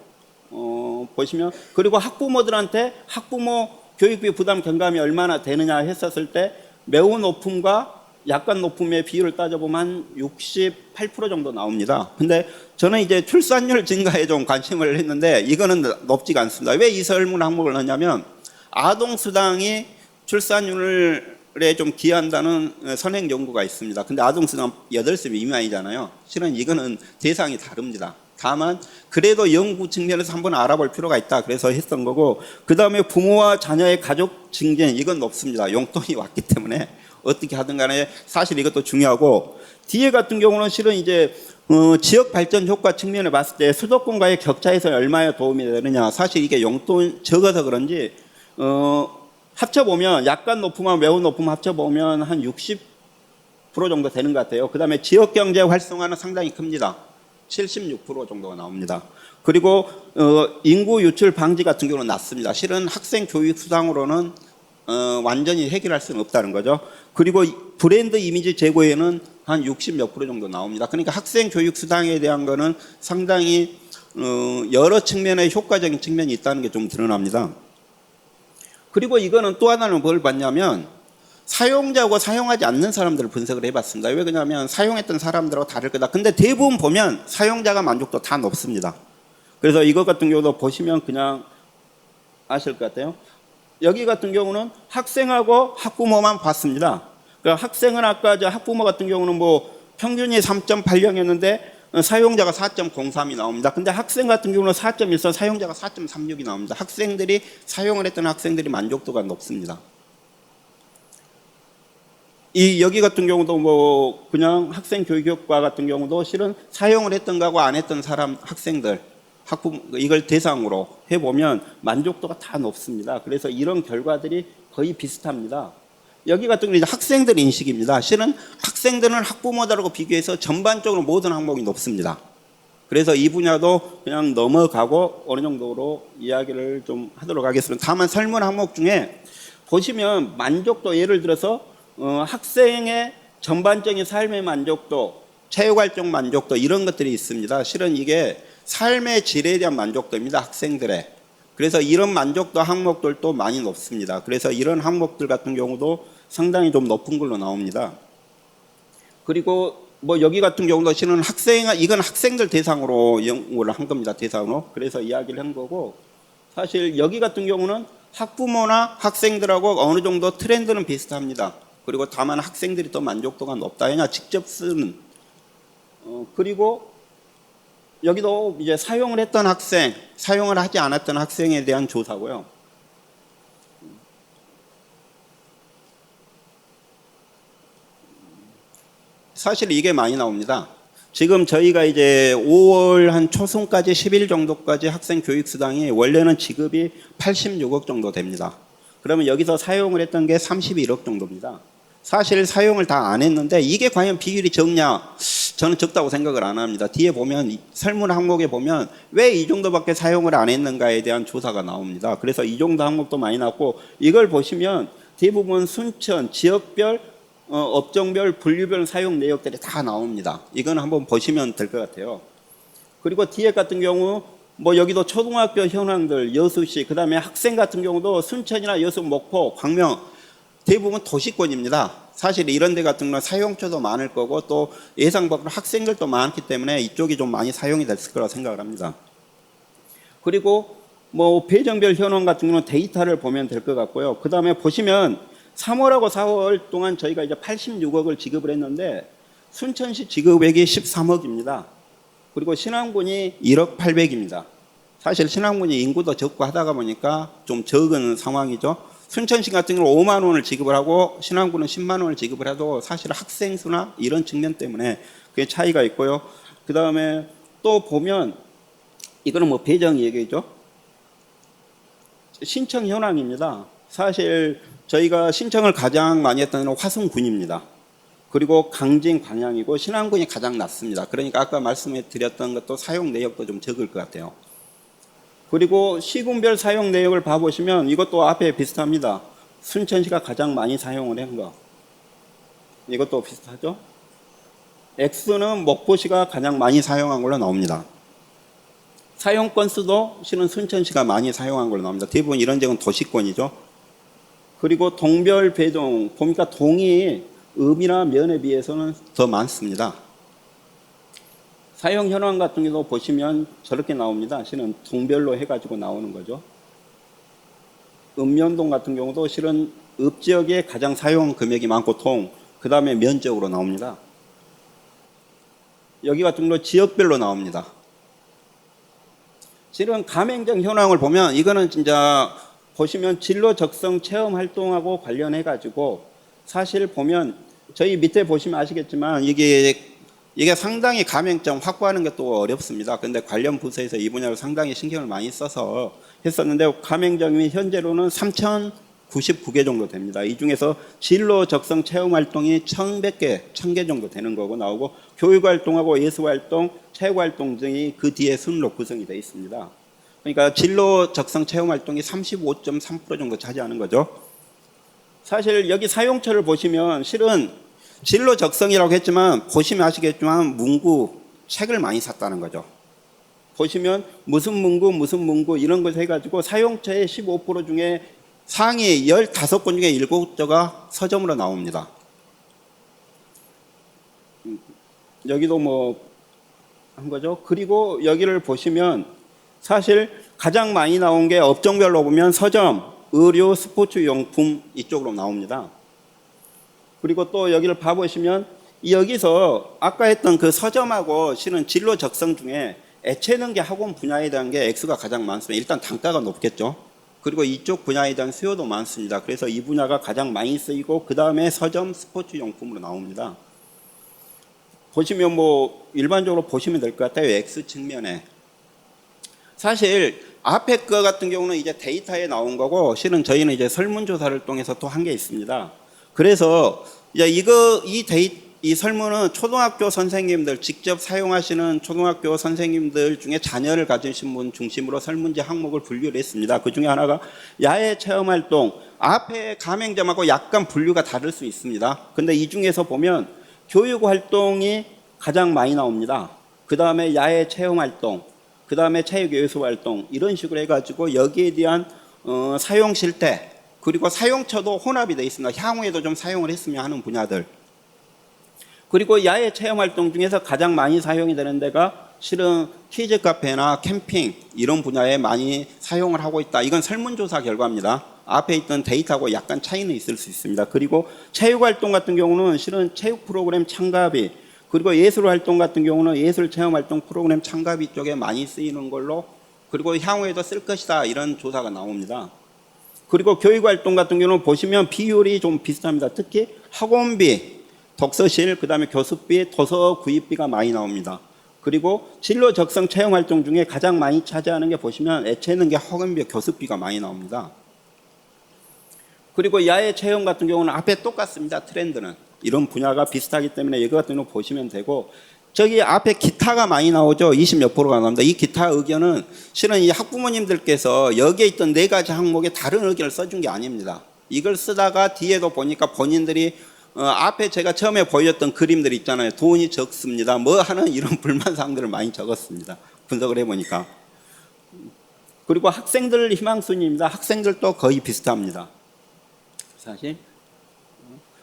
보시면 그리고 학부모들한테 학부모 교육비 부담 경감이 얼마나 되느냐 했었을 때 매우 높음과 약간 높음의 비율을 따져보면 한 68% 정도 나옵니다. 근데 저는 이제 출산율 증가에 좀 관심을 했는데 이거는 높지가 않습니다. 왜 이 설문 항목을 넣냐면 아동수당이 출산율에 좀 기여한다는 선행 연구가 있습니다. 근데 아동수당 8살 미만이잖아요. 실은 이거는 대상이 다릅니다. 다만 그래도 연구 측면에서 한번 알아볼 필요가 있다. 그래서 했던 거고 그 다음에 부모와 자녀의 가족 증진 이건 높습니다. 용돈이 왔기 때문에 어떻게 하든 간에 사실 이것도 중요하고 뒤에 같은 경우는 실은 이제 지역 발전 효과 측면에 봤을 때 수도권과의 격차에서 얼마나 도움이 되느냐 사실 이게 용돈 적어서 그런지 합쳐보면 약간 높음과 매우 높음 합쳐보면 한 60% 정도 되는 것 같아요. 그 다음에 지역경제 활성화는 상당히 큽니다. 76% 정도가 나옵니다. 그리고 인구 유출 방지 같은 경우는 낮습니다. 실은 학생 교육 수당으로는 완전히 해결할 수는 없다는 거죠. 그리고 브랜드 이미지 제고에는 한 60몇 % 정도 나옵니다. 그러니까 학생 교육 수당에 대한 거는 상당히 여러 측면의 효과적인 측면이 있다는 게 좀 드러납니다. 그리고 이거는 또 하나는 뭘 봤냐면 사용자하고 사용하지 않는 사람들을 분석을 해봤습니다. 왜 그러냐면 사용했던 사람들하고 다를 거다. 근데 대부분 보면 사용자가 만족도 다 높습니다. 그래서 이것 같은 경우도 보시면 그냥 아실 것 같아요. 여기 같은 경우는 학생하고 학부모만 봤습니다. 그러니까 학생은 아까 학부모 같은 경우는 뭐 평균이 3.80이었는데 사용자가 4.03이 나옵니다. 근데 학생 같은 경우는 4.14, 사용자가 4.36이 나옵니다. 학생들이 사용을 했던 학생들이 만족도가 높습니다. 여기 같은 경우도 뭐 그냥 학생 교육 효과 같은 경우도 실은 사용을 했던 거하고 안 했던 사람 학생들 이걸 대상으로 해보면 만족도가 다 높습니다. 그래서 이런 결과들이 거의 비슷합니다. 여기 같은 경우는 학생들 인식입니다. 실은 학생들은 학부모들하고 비교해서 전반적으로 모든 항목이 높습니다. 그래서 이 분야도 그냥 넘어가고 어느 정도로 이야기를 좀 하도록 하겠습니다. 다만 설문 항목 중에 보시면 만족도 예를 들어서 학생의 전반적인 삶의 만족도, 체육활동 만족도 이런 것들이 있습니다. 실은 이게 삶의 질에 대한 만족도입니다. 학생들의. 그래서 이런 만족도 항목들도 많이 높습니다. 그래서 이런 항목들 같은 경우도 상당히 좀 높은 걸로 나옵니다. 그리고 뭐 여기 같은 경우도 실은 이건 학생들 대상으로 연구를 한 겁니다. 대상으로. 그래서 이야기를 한 거고 사실 여기 같은 경우는 학부모나 학생들하고 어느 정도 트렌드는 비슷합니다. 그리고 다만 학생들이 더 만족도가 높다. 왜냐 직접 쓰는. 그리고 여기도 이제 사용을 했던 학생, 사용을 하지 않았던 학생에 대한 조사고요. 사실 이게 많이 나옵니다. 지금 저희가 이제 5월 한 초순까지 10일 정도까지 학생 교육 수당이 원래는 지급이 86억 정도 됩니다. 그러면 여기서 사용을 했던 게 31억 정도입니다. 사실 사용을 다 안 했는데 이게 과연 비율이 적냐? 저는 적다고 생각을 안 합니다. 뒤에 보면 설문 항목에 보면 왜 이 정도밖에 사용을 안 했는가에 대한 조사가 나옵니다. 그래서 이 정도 항목도 많이 나왔고 이걸 보시면 대부분 순천, 지역별, 업종별, 분류별 사용 내역들이 다 나옵니다. 이건 한번 보시면 될 것 같아요. 그리고 뒤에 같은 경우 뭐 여기도 초등학교 현황들, 여수시, 그다음에 학생 같은 경우도 순천이나 여수, 목포, 광명 대부분 도시권입니다. 사실 이런 데 같은 경우는 사용처도 많을 거고 또 예상 밖으로 학생들도 많기 때문에 이쪽이 좀 많이 사용이 됐을 거라고 생각을 합니다. 그리고 뭐 배정별 현황 같은 경우는 데이터를 보면 될 것 같고요. 그 다음에 보시면 3월하고 4월 동안 저희가 이제 86억을 지급을 했는데 순천시 지급액이 13억입니다. 그리고 신안군이 1억 800입니다. 사실 신안군이 인구도 적고 하다가 보니까 좀 적은 상황이죠. 순천시 같은 경우는 5만 원을 지급을 하고 신안군은 10만 원을 지급을 해도 사실 학생 수나 이런 측면 때문에 그게 차이가 있고요. 그 다음에 또 보면 이거는 뭐 배정 얘기죠. 신청 현황입니다. 사실 저희가 신청을 가장 많이 했던 건 화성군입니다. 그리고 강진, 광양이고 신안군이 가장 낮습니다. 그러니까 아까 말씀해 드렸던 것도 사용 내역도 좀 적을 것 같아요. 그리고 시군별 사용 내역을 봐보시면 이것도 앞에 비슷합니다. 순천시가 가장 많이 사용을 한 거. 이것도 비슷하죠? X는 목포시가 가장 많이 사용한 걸로 나옵니다. 사용 건수도 실은 순천시가 많이 사용한 걸로 나옵니다. 대부분 이런 지역은 도시권이죠. 그리고 동별 배정 보니까 동이 음이나 면에 비해서는 더 많습니다. 사용 현황 같은 경우도 보시면 저렇게 나옵니다. 실은 동별로 해가지고 나오는 거죠. 읍면동 같은 경우도 실은 읍 지역에 가장 사용 금액이 많고 동, 그 다음에 면적으로 나옵니다. 여기 같은 경우도 지역별로 나옵니다. 실은 가맹점 현황을 보면 이거는 진짜 보시면 진로 적성 체험 활동하고 관련해 가지고 사실 보면 저희 밑에 보시면 아시겠지만 이게 상당히 가맹점 확보하는 것도 어렵습니다. 근데 관련 부서에서 이 분야를 상당히 신경을 많이 써서 했었는데 가맹점이 현재로는 3,099개 정도 됩니다. 이 중에서 진로 적성 체험 활동이 1,100개 정도 되는 거고 나오고 교육 활동하고 예술 활동, 체육 활동 등이 그 뒤에 순으로 구성이 되어 있습니다. 그러니까 진로 적성 체험 활동이 35.3% 정도 차지하는 거죠. 사실 여기 사용처를 보시면 실은 진로 적성이라고 했지만 보시면 아시겠지만 문구, 책을 많이 샀다는 거죠. 보시면 무슨 문구 이런 걸 해가지고 사용처의 15% 중에 상위 15권 중에 7조가 서점으로 나옵니다. 여기도 뭐 한 거죠. 그리고 여기를 보시면 사실 가장 많이 나온 게 업종별로 보면 서점, 의료, 스포츠 용품 이쪽으로 나옵니다. 그리고 또 여기를 봐보시면 여기서 아까 했던 그 서점하고 실은 진로 적성 중에 애체능계 학원 분야에 대한 게 액수가 가장 많습니다. 일단 단가가 높겠죠. 그리고 이쪽 분야에 대한 수요도 많습니다. 그래서 이 분야가 가장 많이 쓰이고 그 다음에 서점, 스포츠 용품으로 나옵니다. 보시면 뭐 일반적으로 보시면 될 것 같아요. 액수 측면에. 사실 앞에 거 같은 경우는 이제 데이터에 나온 거고 실은 저희는 이제 설문조사를 통해서 또 한 게 있습니다. 그래서 이제 이 설문은 초등학교 선생님들 직접 사용하시는 초등학교 선생님들 중에 자녀를 가지신 분 중심으로 설문지 항목을 분류를 했습니다. 그 중에 하나가 야외 체험활동, 앞에 가맹점하고 약간 분류가 다를 수 있습니다. 근데 이 중에서 보면 교육활동이 가장 많이 나옵니다. 그 다음에 야외 체험활동, 그 다음에 체육예술활동 이런 식으로 해가지고 여기에 대한 사용 실태 그리고 사용처도 혼합이 되어 있습니다. 향후에도 좀 사용을 했으면 하는 분야들. 그리고 야외 체험활동 중에서 가장 많이 사용이 되는 데가 실은 키즈 카페나 캠핑 이런 분야에 많이 사용을 하고 있다. 이건 설문조사 결과입니다. 앞에 있던 데이터하고 약간 차이는 있을 수 있습니다. 그리고 체육활동 같은 경우는 실은 체육 프로그램 참가비 그리고 예술활동 같은 경우는 예술체험활동 프로그램 참가비 쪽에 많이 쓰이는 걸로 그리고 향후에도 쓸 것이다 이런 조사가 나옵니다. 그리고 교육활동 같은 경우는 보시면 비율이 좀 비슷합니다. 특히 학원비, 독서실, 그 다음에 교습비, 도서 구입비가 많이 나옵니다. 그리고 진로 적성 체험활동 중에 가장 많이 차지하는 게 보시면 애체능계 학원비, 교습비가 많이 나옵니다. 그리고 야외 체험 같은 경우는 앞에 똑같습니다. 트렌드는. 이런 분야가 비슷하기 때문에 이거 같은 경우 보시면 되고 저기 앞에 기타가 많이 나오죠. 20몇 %가 나옵니다. 이 기타 의견은 실은 이 학부모님들께서 여기에 있던 4가지 항목에 다른 의견을 써준 게 아닙니다. 이걸 쓰다가 뒤에도 보니까 본인들이 앞에 제가 처음에 보여줬던 그림들 있잖아요. 돈이 적습니다. 뭐 하는 이런 불만사항들을 많이 적었습니다. 분석을 해보니까. 그리고 학생들 희망순위입니다. 학생들도 거의 비슷합니다. 사실.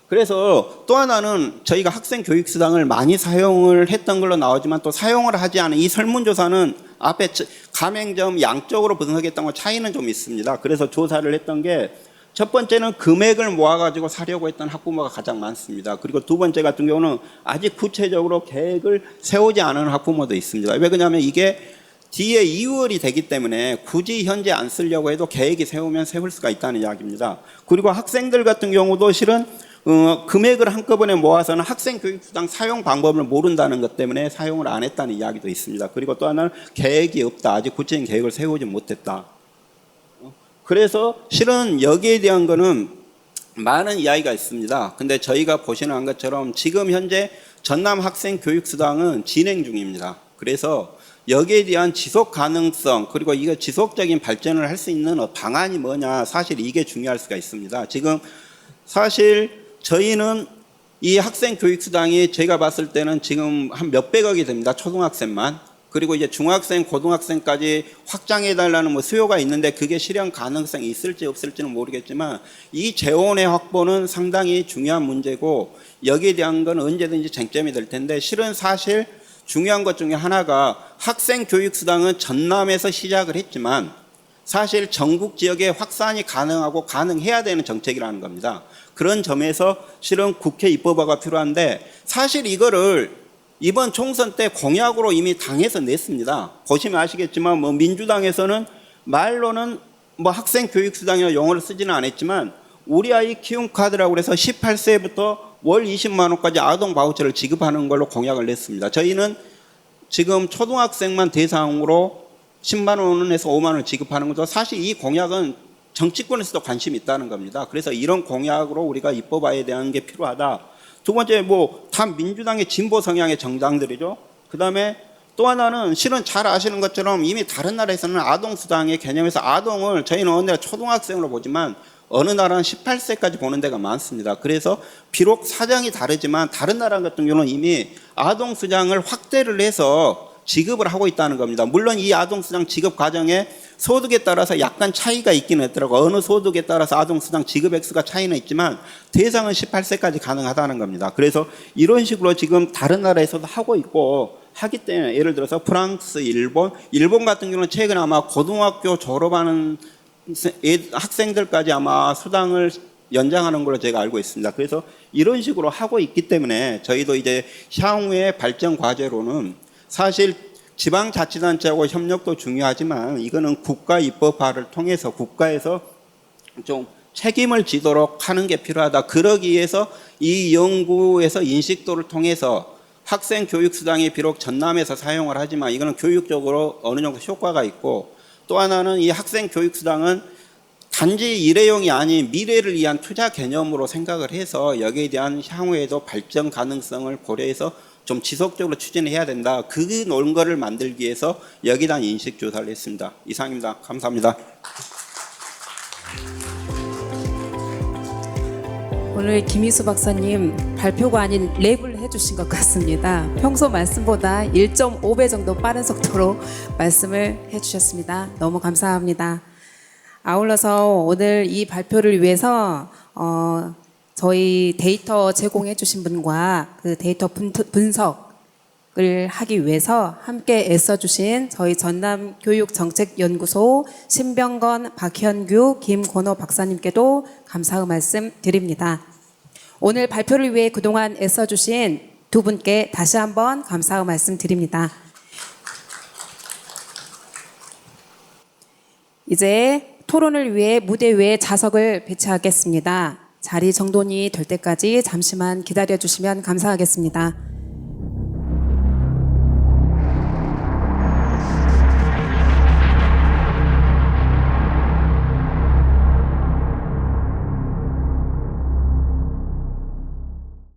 그래서 또 하나는 저희가 학생 교육수당을 많이 사용을 했던 걸로 나오지만 또 사용을 하지 않은 이 설문조사는 앞에 가맹점 양쪽으로 분석했던 거 차이는 좀 있습니다. 그래서 조사를 했던 게 첫 번째는 금액을 모아가지고 사려고 했던 학부모가 가장 많습니다. 그리고 두 번째 같은 경우는 아직 구체적으로 계획을 세우지 않은 학부모도 있습니다. 왜 그러냐면 이게 뒤에 2월이 되기 때문에 굳이 현재 안 쓰려고 해도 계획이 세우면 세울 수가 있다는 이야기입니다. 그리고 학생들 같은 경우도 실은 금액을 한꺼번에 모아서는 학생교육수당 사용 방법을 모른다는 것 때문에 사용을 안 했다는 이야기도 있습니다. 그리고 또 하나는 계획이 없다. 아직 구체적인 계획을 세우지 못했다. 그래서 실은 여기에 대한 거는 많은 이야기가 있습니다. 근데 저희가 보시는 것처럼 지금 현재 전남 학생교육수당은 진행 중입니다. 그래서 여기에 대한 지속 가능성 그리고 이거 지속적인 발전을 할 수 있는 방안이 뭐냐 사실 이게 중요할 수가 있습니다. 지금 사실 저희는 이 학생교육수당이 제가 봤을 때는 지금 한 몇백억이 됩니다. 초등학생만. 그리고 이제 중학생, 고등학생까지 확장해달라는 뭐 수요가 있는데 그게 실현 가능성이 있을지 없을지는 모르겠지만 이 재원의 확보는 상당히 중요한 문제고 여기에 대한 건 언제든지 쟁점이 될 텐데 실은 사실 중요한 것 중에 하나가 학생교육수당은 전남에서 시작을 했지만 사실 전국 지역에 확산이 가능하고 가능해야 되는 정책이라는 겁니다. 그런 점에서 실은 국회 입법화가 필요한데 사실 이거를 이번 총선 때 공약으로 이미 당에서 냈습니다. 보시면 아시겠지만 뭐 민주당에서는 말로는 뭐 학생교육수당이나 용어를 쓰지는 않았지만 우리 아이 키움카드라고 해서 18세부터 월 20만 원까지 아동 바우처를 지급하는 걸로 공약을 냈습니다. 저희는 지금 초등학생만 대상으로 10만 원에서 5만 원을 지급하는 거죠. 사실 이 공약은 정치권에서도 관심이 있다는 겁니다. 그래서 이런 공약으로 우리가 입법화에 대한 게 필요하다. 두 번째 다 민주당의 진보 성향의 정당들이죠. 그다음에 또 하나는 실은 잘 아시는 것처럼 이미 다른 나라에서는 아동수당의 개념에서 아동을 저희는 어느 나라 초등학생으로 보지만 어느 나라는 18세까지 보는 데가 많습니다. 그래서 비록 사정이 다르지만 다른 나라 같은 경우는 이미 아동수당을 확대를 해서 지급을 하고 있다는 겁니다. 물론 이 아동수당 지급 과정에 소득에 따라서 약간 차이가 있기는 했더라고요. 어느 소득에 따라서 아동수당 지급 액수가 차이는 있지만 대상은 18세까지 가능하다는 겁니다. 그래서 이런 식으로 지금 다른 나라에서도 하고 있고 하기 때문에 예를 들어서 프랑스, 일본 같은 경우는 최근에 아마 고등학교 졸업하는 학생들까지 아마 수당을 연장하는 걸로 제가 알고 있습니다. 그래서 이런 식으로 하고 있기 때문에 저희도 이제 향후의 발전 과제로는 사실 지방자치단체하고 협력도 중요하지만 이거는 국가 입법화를 통해서 국가에서 좀 책임을 지도록 하는 게 필요하다. 그러기 위해서 이 연구에서 인식도를 통해서 학생 교육수당이 비록 전남에서 사용을 하지만 이거는 교육적으로 어느 정도 효과가 있고 또 하나는 이 학생 교육수당은 단지 일회용이 아닌 미래를 위한 투자 개념으로 생각을 해서 여기에 대한 향후에도 발전 가능성을 고려해서 좀 지속적으로 추진해야 된다. 그 논거를 만들기 위해서 여기에 대한 인식조사를 했습니다. 이상입니다. 감사합니다. 오늘 김희수 박사님 발표가 아닌 랩을 해주신 것 같습니다. 평소 말씀보다 1.5배 정도 빠른 속도로 말씀을 해주셨습니다. 너무 감사합니다. 아울러서 오늘 이 발표를 위해서 저희 데이터 제공해 주신 분과 그 데이터 분석을 하기 위해서 함께 애써주신 저희 전남교육정책연구소 신병건, 박현규, 김권호 박사님께도 감사의 말씀 드립니다. 오늘 발표를 위해 그동안 애써주신 두 분께 다시 한번 감사의 말씀 드립니다. 이제 토론을 위해 무대 위에 좌석을 배치하겠습니다. 자리 정돈이 될 때까지 잠시만 기다려 주시면 감사하겠습니다.